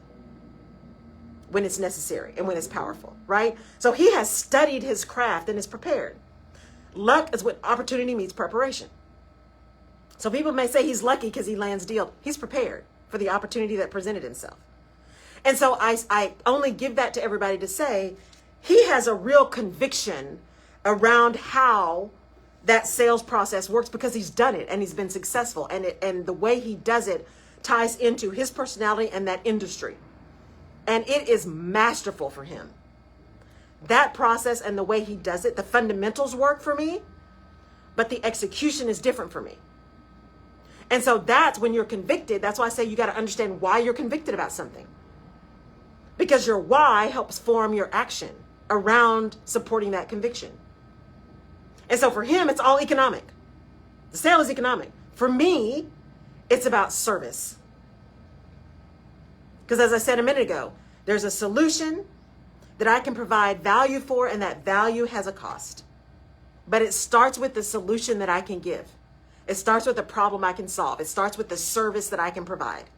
when it's necessary and when it's powerful, right? So he has studied his craft and is prepared. Luck is when opportunity meets preparation. So people may say he's lucky because he lands deal. He's prepared for the opportunity that presented himself. And so I only give that to everybody to say he has a real conviction around how that sales process works because he's done it and he's been successful. And the way he does it ties into his personality and that industry. And it is masterful for him. That process and the way he does it, the fundamentals work for me, but the execution is different for me. And so that's when you're convicted. That's why I say you got to understand why you're convicted about something. Because your why helps form your action around supporting that conviction. And so for him, it's all economic. The sale is economic. For me, it's about service. Because as I said a minute ago, there's a solution that I can provide value for, and that value has a cost. But it starts with the solution that I can give. It starts with the problem I can solve. It starts with the service that I can provide.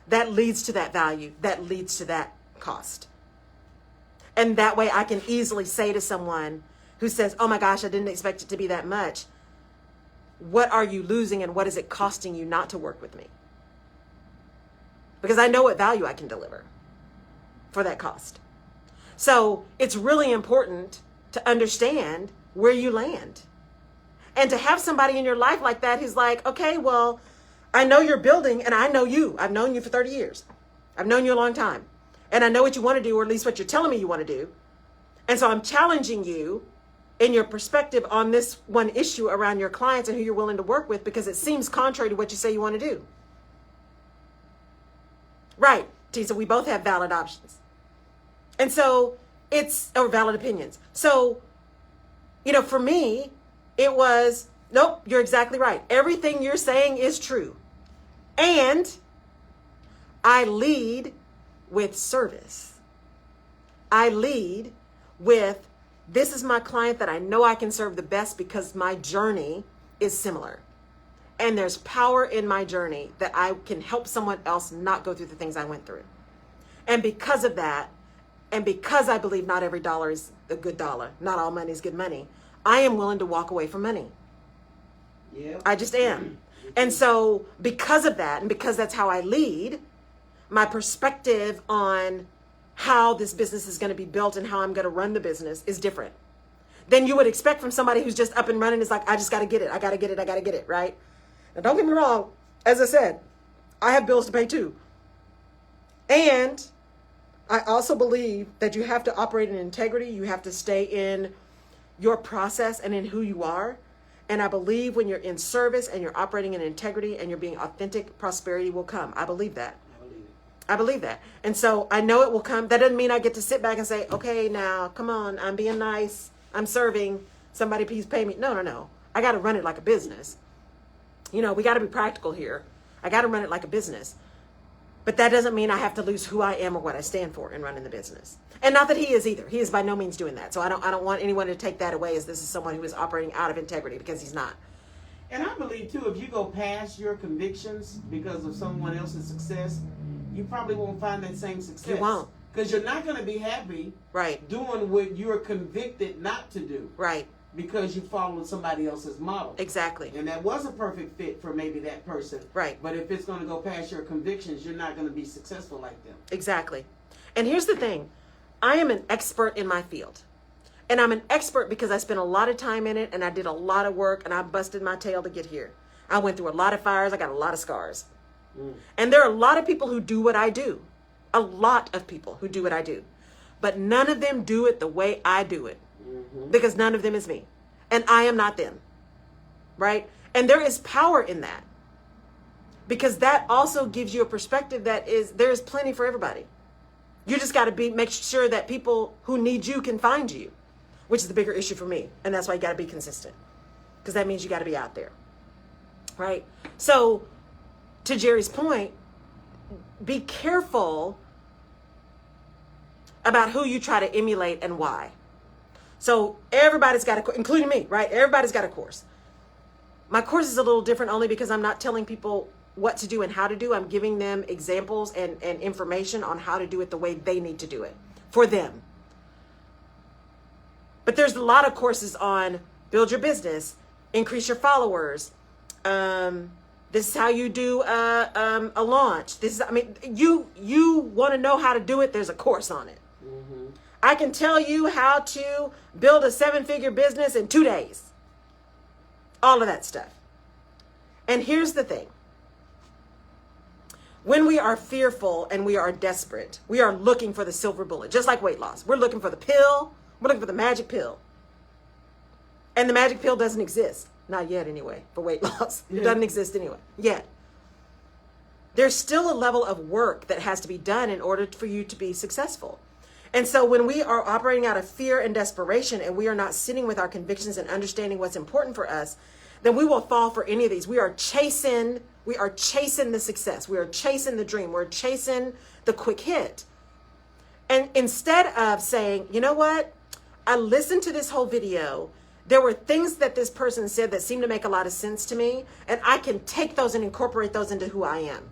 That leads to that value. That leads to that cost. And that way I can easily say to someone who says, oh my gosh, I didn't expect it to be that much. What are you losing and what is it costing you not to work with me? Because I know what value I can deliver for that cost. So it's really important to understand where you land. And to have somebody in your life like that who's like, okay, well, I know you're building and I know you. I've known you for 30 years. I've known you a long time. And I know what you want to do, or at least what you're telling me you want to do. And so I'm challenging you in your perspective on this one issue around your clients and who you're willing to work with, because it seems contrary to what you say you want to do. Right, Tisa, we both have valid options. And so or valid opinions. So, for me, it was, nope, you're exactly right. Everything you're saying is true. And I lead with service. I lead with, this is my client that I know I can serve the best because my journey is similar. And there's power in my journey that I can help someone else not go through the things I went through. And because of that, and because I believe not every dollar is a good dollar, not all money is good money, I am willing to walk away from money. Yeah. I just am. And so because of that, and because that's how I lead, my perspective on how this business is going to be built and how I'm going to run the business is different than you would expect from somebody who's just up and running. Is like, I just got to get it. I got to get it. I got to get it. Right. Now, don't get me wrong. As I said, I have bills to pay too. And I also believe that you have to operate in integrity. You have to stay in your process and in who you are. And I believe when you're in service and you're operating in integrity and you're being authentic, prosperity will come. I believe that. I believe that. And so I know it will come. That doesn't mean I get to sit back and say, okay, now, come on, I'm being nice. I'm serving. Somebody please pay me. No. I got to run it like a business. We got to be practical here. I got to run it like a business. But that doesn't mean I have to lose who I am or what I stand for in running the business. And not that he is either. He is by no means doing that. So I don't want anyone to take that away as this is someone who is operating out of integrity, because he's not. And I believe too, if you go past your convictions because of someone else's success, you probably won't find that same success. You won't. Because you're not going to be happy doing what you're convicted not to do. Right. Because you followed somebody else's model. Exactly. And that was a perfect fit for maybe that person. Right. But if it's going to go past your convictions, you're not going to be successful like them. Exactly. And here's the thing. I am an expert in my field. And I'm an expert because I spent a lot of time in it and I did a lot of work and I busted my tail to get here. I went through a lot of fires. I got a lot of scars. And there are a lot of people who do what I do. A lot of people who do what I do. But none of them do it the way I do it. Because none of them is me. And I am not them. Right? And there is power in that. Because that also gives you a perspective that there is plenty for everybody. You just got to make sure that people who need you can find you, which is the bigger issue for me. And that's why you got to be consistent. Because that means you got to be out there. Right? So, to Jerry's point, be careful about who you try to emulate and why. So everybody's got including me, right? Everybody's got a course. My course is a little different only because I'm not telling people what to do and how to do. I'm giving them examples and information on how to do it the way they need to do it for them. But there's a lot of courses on build your business, increase your followers. This is how you do a launch. You want to know how to do it. There's a course on it. I can tell you how to build a 7-figure business in 2 days. All of that stuff. And here's the thing. When we are fearful and we are desperate, we are looking for the silver bullet, just like weight loss. We're looking for the pill. We're looking for the magic pill. And the magic pill doesn't exist. Not yet anyway, for weight loss. It doesn't exist anyway, yet. There's still a level of work that has to be done in order for you to be successful. And so when we are operating out of fear and desperation and we are not sitting with our convictions and understanding what's important for us, then we will fall for any of these. We are chasing the success. We are chasing the dream. We're chasing the quick hit. And instead of saying, you know what? I listened to this whole video. There were things that this person said that seemed to make a lot of sense to me, and I can take those and incorporate those into who I am.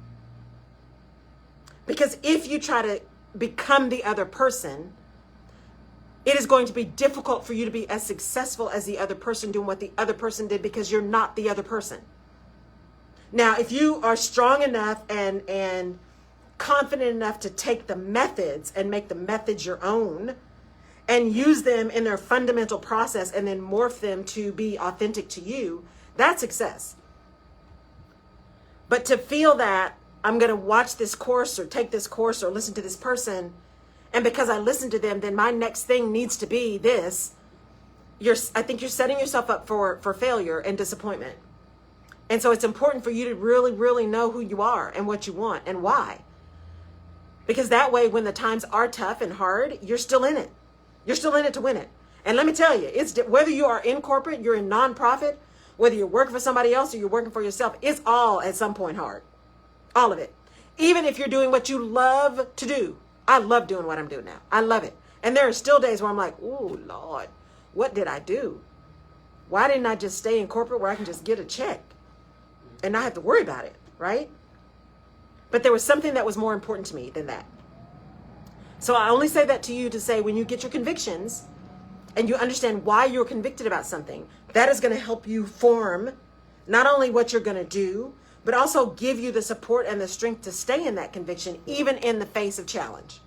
Because if you try to become the other person, it is going to be difficult for you to be as successful as the other person doing what the other person did, because you're not the other person. Now, if you are strong enough and confident enough to take the methods and make the methods your own and use them in their fundamental process and then morph them to be authentic to you, that's success. But to feel that I'm going to watch this course or take this course or listen to this person, and because I listen to them, then my next thing needs to be this, I think you're setting yourself up for failure and disappointment. And so it's important for you to really, really know who you are and what you want and why. Because that way, when the times are tough and hard, you're still in it. You're still in it to win it. And let me tell you, it's whether you are in corporate, you're in nonprofit, whether you're working for somebody else or you're working for yourself, it's all at some point hard. All of it. Even if you're doing what you love to do. I love doing what I'm doing now. I love it. And there are still days where I'm like, oh, Lord, what did I do? Why didn't I just stay in corporate where I can just get a check and not have to worry about it, right? But there was something that was more important to me than that. So I only say that to you to say, when you get your convictions and you understand why you're convicted about something, that is going to help you form not only what you're going to do, but also give you the support and the strength to stay in that conviction, even in the face of challenge.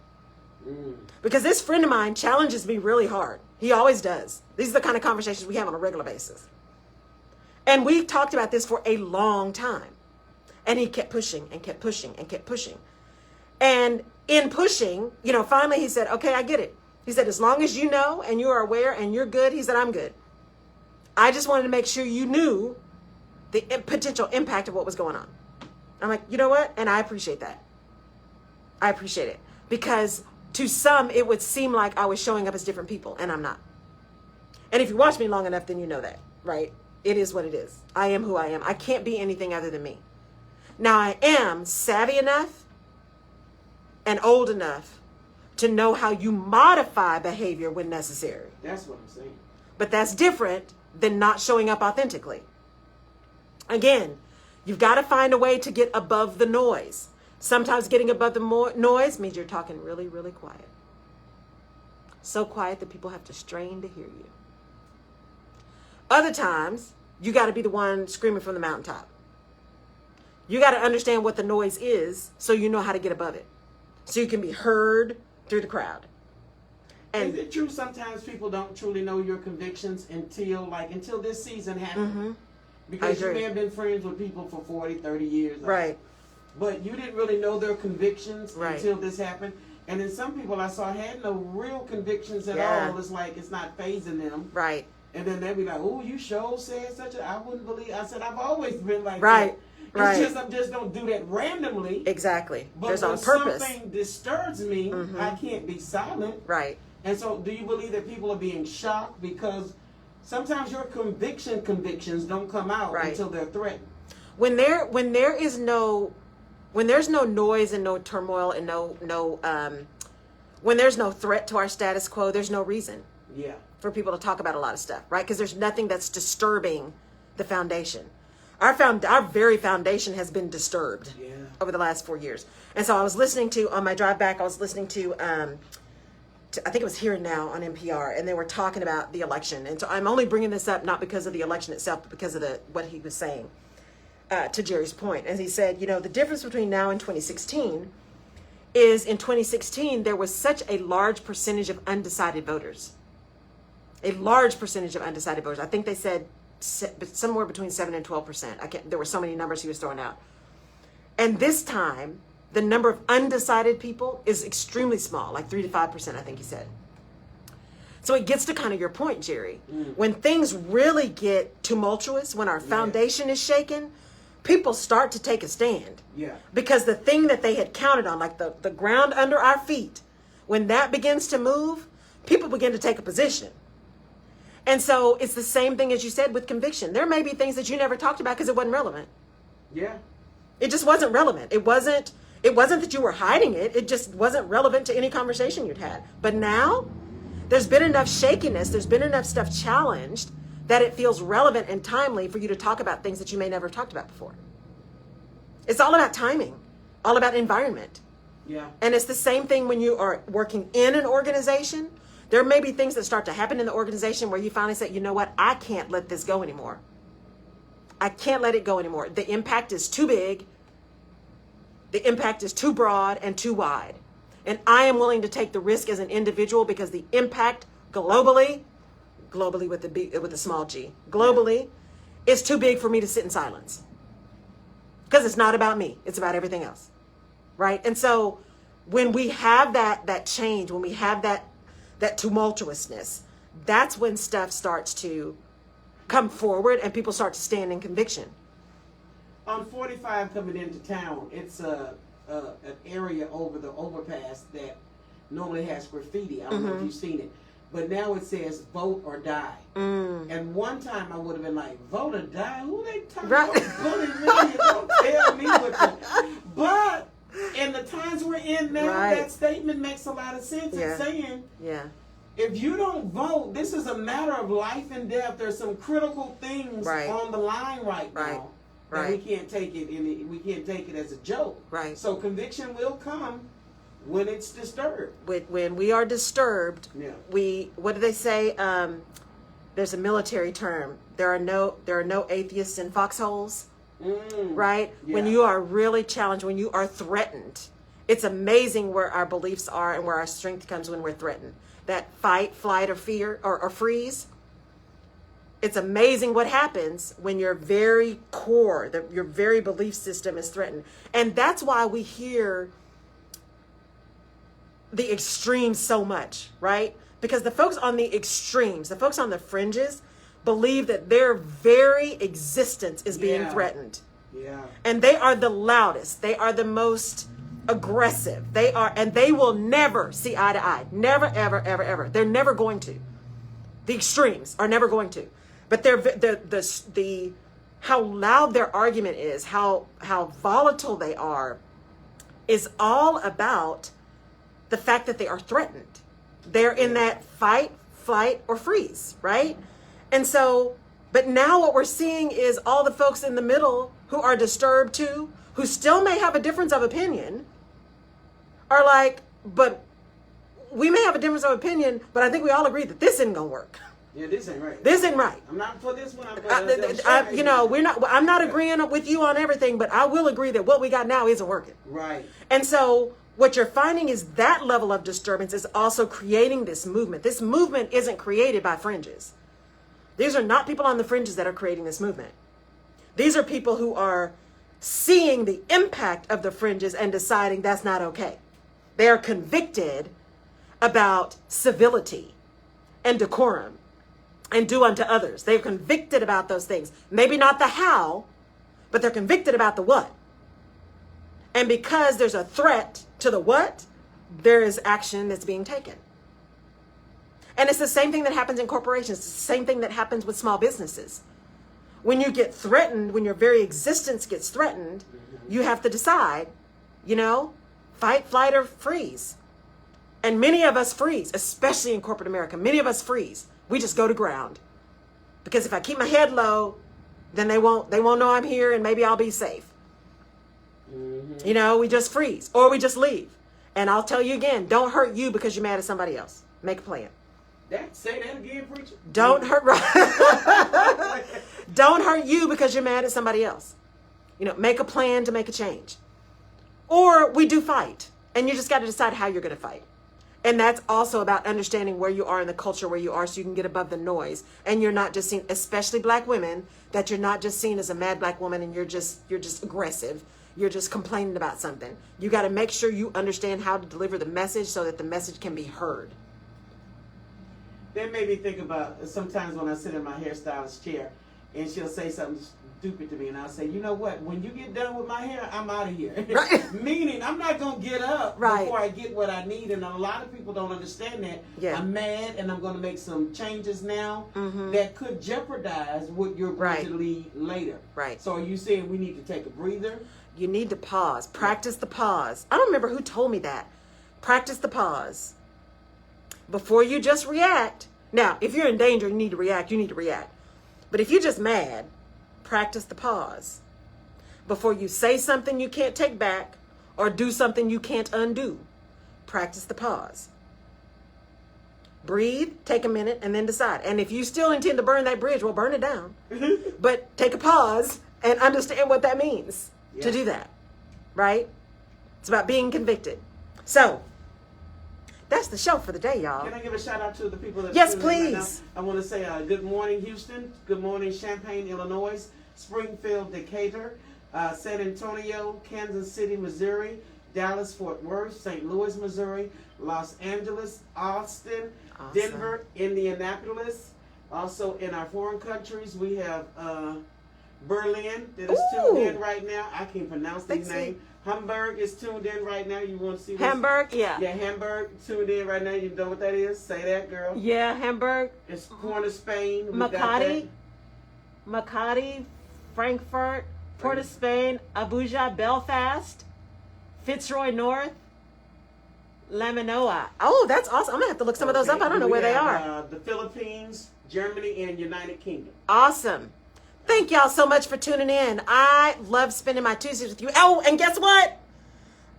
Because this friend of mine challenges me really hard. He always does. These are the kind of conversations we have on a regular basis. And we talked about this for a long time. And he kept pushing and kept pushing and kept pushing. And in pushing, finally he said, okay, I get it. He said, as long as you know and you are aware and you're good, he said, I'm good. I just wanted to make sure you knew the potential impact of what was going on. I'm like, you know what? And I appreciate that. I appreciate it. Because to some, it would seem like I was showing up as different people, and I'm not. And if you watch me long enough, then you know that, right? It is what it is. I am who I am. I can't be anything other than me. Now, I am savvy enough and old enough to know how you modify behavior when necessary. That's what I'm saying. But that's different than not showing up authentically. Again, you've got to find a way to get above the noise. Sometimes getting above the noise means you're talking really, really quiet. So quiet that people have to strain to hear you. Other times, you got to be the one screaming from the mountaintop. You got to understand what the noise is so you know how to get above it. So you can be heard through the crowd. And is it true sometimes people don't truly know your convictions until this season happened? Mm-hmm. Because you may have been friends with people for 40, 30 years. Right. But you didn't really know their convictions right. until this happened. And then some people I saw had no real convictions at all. It's like it's not phasing them. Right. And then they'd be like, oh, you sure said such a... I wouldn't believe... I said, I've always been like right. that. Right. It's just I just don't do that randomly. Exactly. But there's when on purpose. Something disturbs me, mm-hmm. I can't be silent. Right. And so do you believe that people are being shocked because sometimes your convictions don't come out right. until they're threatened? When there's no noise and no turmoil and when there's no threat to our status quo, there's no reason for people to talk about a lot of stuff, right? Because there's nothing that's disturbing the foundation. Our very foundation has been disturbed over the last 4 years. And so I was listening to, on my drive back, I was listening to I think it was Here and Now on NPR, and they were talking about the election. And so I'm only bringing this up not because of the election itself, but because of what he was saying to Jerry's point. And he said, the difference between now and 2016 is in 2016, there was such a large percentage of undecided voters. A large percentage of undecided voters. I think they said somewhere between 7 and 12%. There were so many numbers he was throwing out. And this time, the number of undecided people is extremely small, like 3 to 5%, I think he said. So it gets to kind of your point, Jerry. When things really get tumultuous, when our foundation is shaken, people start to take a stand. Yeah. Because the thing that they had counted on, like the ground under our feet, when that begins to move, people begin to take a position. And so it's the same thing as you said with conviction. There may be things that you never talked about because it wasn't relevant. Yeah. It just wasn't relevant. It wasn't that you were hiding it. It just wasn't relevant to any conversation you'd had. But now there's been enough shakiness, there's been enough stuff challenged that it feels relevant and timely for you to talk about things that you may never have talked about before. It's all about timing, all about environment. Yeah. And it's the same thing when you are working in an organization. There may be things that start to happen in the organization where you finally say, you know what, I can't let this go anymore. I can't let it go anymore. The impact is too big. The impact is too broad and too wide. And I am willing to take the risk as an individual because the impact globally with the small g, globally, is too big for me to sit in silence. Because it's not about me. It's about everything else. Right? And so when we have that change, when we have that tumultuousness, that's when stuff starts to come forward and people start to stand in conviction. On 45 coming into town, it's an area over the overpass that normally has graffiti. I don't know if you've seen it. But now it says vote or die. And one time I would have been like, vote or die? Who they talking about? Bully me? Don't tell me what to... But in the times we're in now, that statement makes a lot of sense. It's saying, if you don't vote, this is a matter of life and death. There's some critical things on the line right now. And we can't take it we can't take it as a joke. Right. So conviction will come when it's disturbed. When we are disturbed, what do they say? There's a military term. There are no atheists in foxholes. Right? Yeah. When you are really challenged, when you are threatened, it's amazing where our beliefs are and where our strength comes when we're threatened. That fight, flight, or fear, or freeze. It's amazing what happens when your very core, your very belief system is threatened. And that's why we hear the extremes so much, right? Because the folks on the extremes, the folks on the fringes, believe that their very existence is being threatened. Yeah. And they are the loudest. They are the most aggressive. And they will never see eye to eye. Never, ever, ever, ever. They're never going to. The extremes are never going to. But the how loud their argument is, how volatile they are, is all about the fact that they are threatened. They're in that fight, flight, or freeze, right? And so, but now what we're seeing is all the folks in the middle who are disturbed too, who still may have a difference of opinion, are like, but we may have a difference of opinion, but I think we all agree that this isn't gonna work. Yeah, this ain't right. This ain't right. I'm not for this one. I'm not agreeing with you on everything, but I will agree that what we got now isn't working. Right. And so what you're finding is that level of disturbance is also creating this movement. This movement isn't created by fringes. These are not people on the fringes that are creating this movement. These are people who are seeing the impact of the fringes and deciding that's not okay. They are convicted about civility and decorum and do unto others. They're convicted about those things. Maybe not the how, but they're convicted about the what. And because there's a threat to the what, there is action that's being taken. And it's the same thing that happens in corporations. It's the same thing that happens with small businesses. When you get threatened, when your very existence gets threatened, you have to decide, fight, flight, or freeze. And many of us freeze, especially in corporate America. Many of us freeze. We just go to ground. Because if I keep my head low, then they won't know I'm here and maybe I'll be safe. We just freeze or we just leave. And I'll tell you again, don't hurt you because you're mad at somebody else. Make a plan. Say that again, preacher. Don't hurt you because you're mad at somebody else. Make a plan to make a change. Or we do fight. And you just got to decide how you're going to fight. And that's also about understanding where you are in the culture, where you are, so you can get above the noise. And you're not just seen, especially black women, that you're not just seen as a mad black woman and you're just aggressive. You're just complaining about something. You got to make sure you understand how to deliver the message so that the message can be heard. That made me think about sometimes when I sit in my hairstylist chair and she'll say something stupid to me, and I'll say, you know what, when you get done with my hair, I'm out of here. Right. Meaning, I'm not going to get up right. before I get what I need, and a lot of people don't understand that. Yeah. I'm mad, and I'm going to make some changes now mm-hmm. that could jeopardize what you're going right. to lead later. Right. So are you saying we need to take a breather? You need to pause. Practice the pause. I don't remember who told me that. Practice the pause. Before you just react. Now, if you're in danger, you need to react. You need to react. But if you're just mad, practice the pause. Before you say something you can't take back or do something you can't undo, practice the pause. Breathe, take a minute, and then decide. And if you still intend to burn that bridge, well, burn it down. But take a pause and understand what that means to do that. Right? It's about being convicted. So, that's the show for the day, y'all. Can I give a shout out to the people that yes, are tuning in right please. now? I want to say good morning, Houston. Good morning, Champaign, Illinois. Springfield, Decatur. San Antonio, Kansas City, Missouri. Dallas, Fort Worth, St. Louis, Missouri. Los Angeles, Austin, awesome. Denver, Indianapolis. Also in our foreign countries, we have Berlin that is tuned in right now. I can't pronounce these names. Hamburg is tuned in right now. You want to see this? Hamburg, yeah. Yeah, Hamburg tuned in right now. You know what that is? Say that, girl. Yeah, Hamburg. It's Corn of Spain. Makati, Frankfurt, Port of Spain, Abuja, Belfast, Fitzroy North, Laminoa. Oh, that's awesome. I'm going to have to look some of those up. I don't know where they are. The Philippines, Germany, and United Kingdom. Awesome. Thank y'all so much for tuning in. I love spending my Tuesdays with you. Oh, and guess what?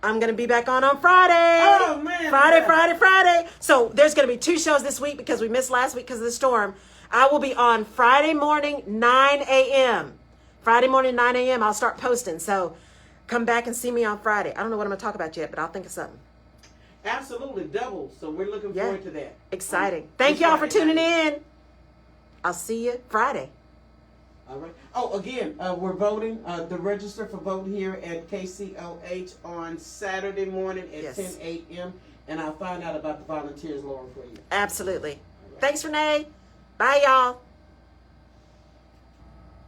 I'm going to be back on Friday. Oh, man. Friday. So there's going to be 2 shows this week because we missed last week because of the storm. I will be on Friday morning, 9 a.m. Friday morning, 9 a.m. I'll start posting. So come back and see me on Friday. I don't know what I'm going to talk about yet, but I'll think of something. Absolutely. Double. So we're looking forward to that. Exciting. Thank y'all for tuning in. I'll see you Friday. All right. Oh, again, we're voting. The register for vote here at KCOH on Saturday morning at 10 a.m. And I'll find out about the volunteers, Laura, for you. Absolutely. Right. Thanks, Renee. Bye, y'all.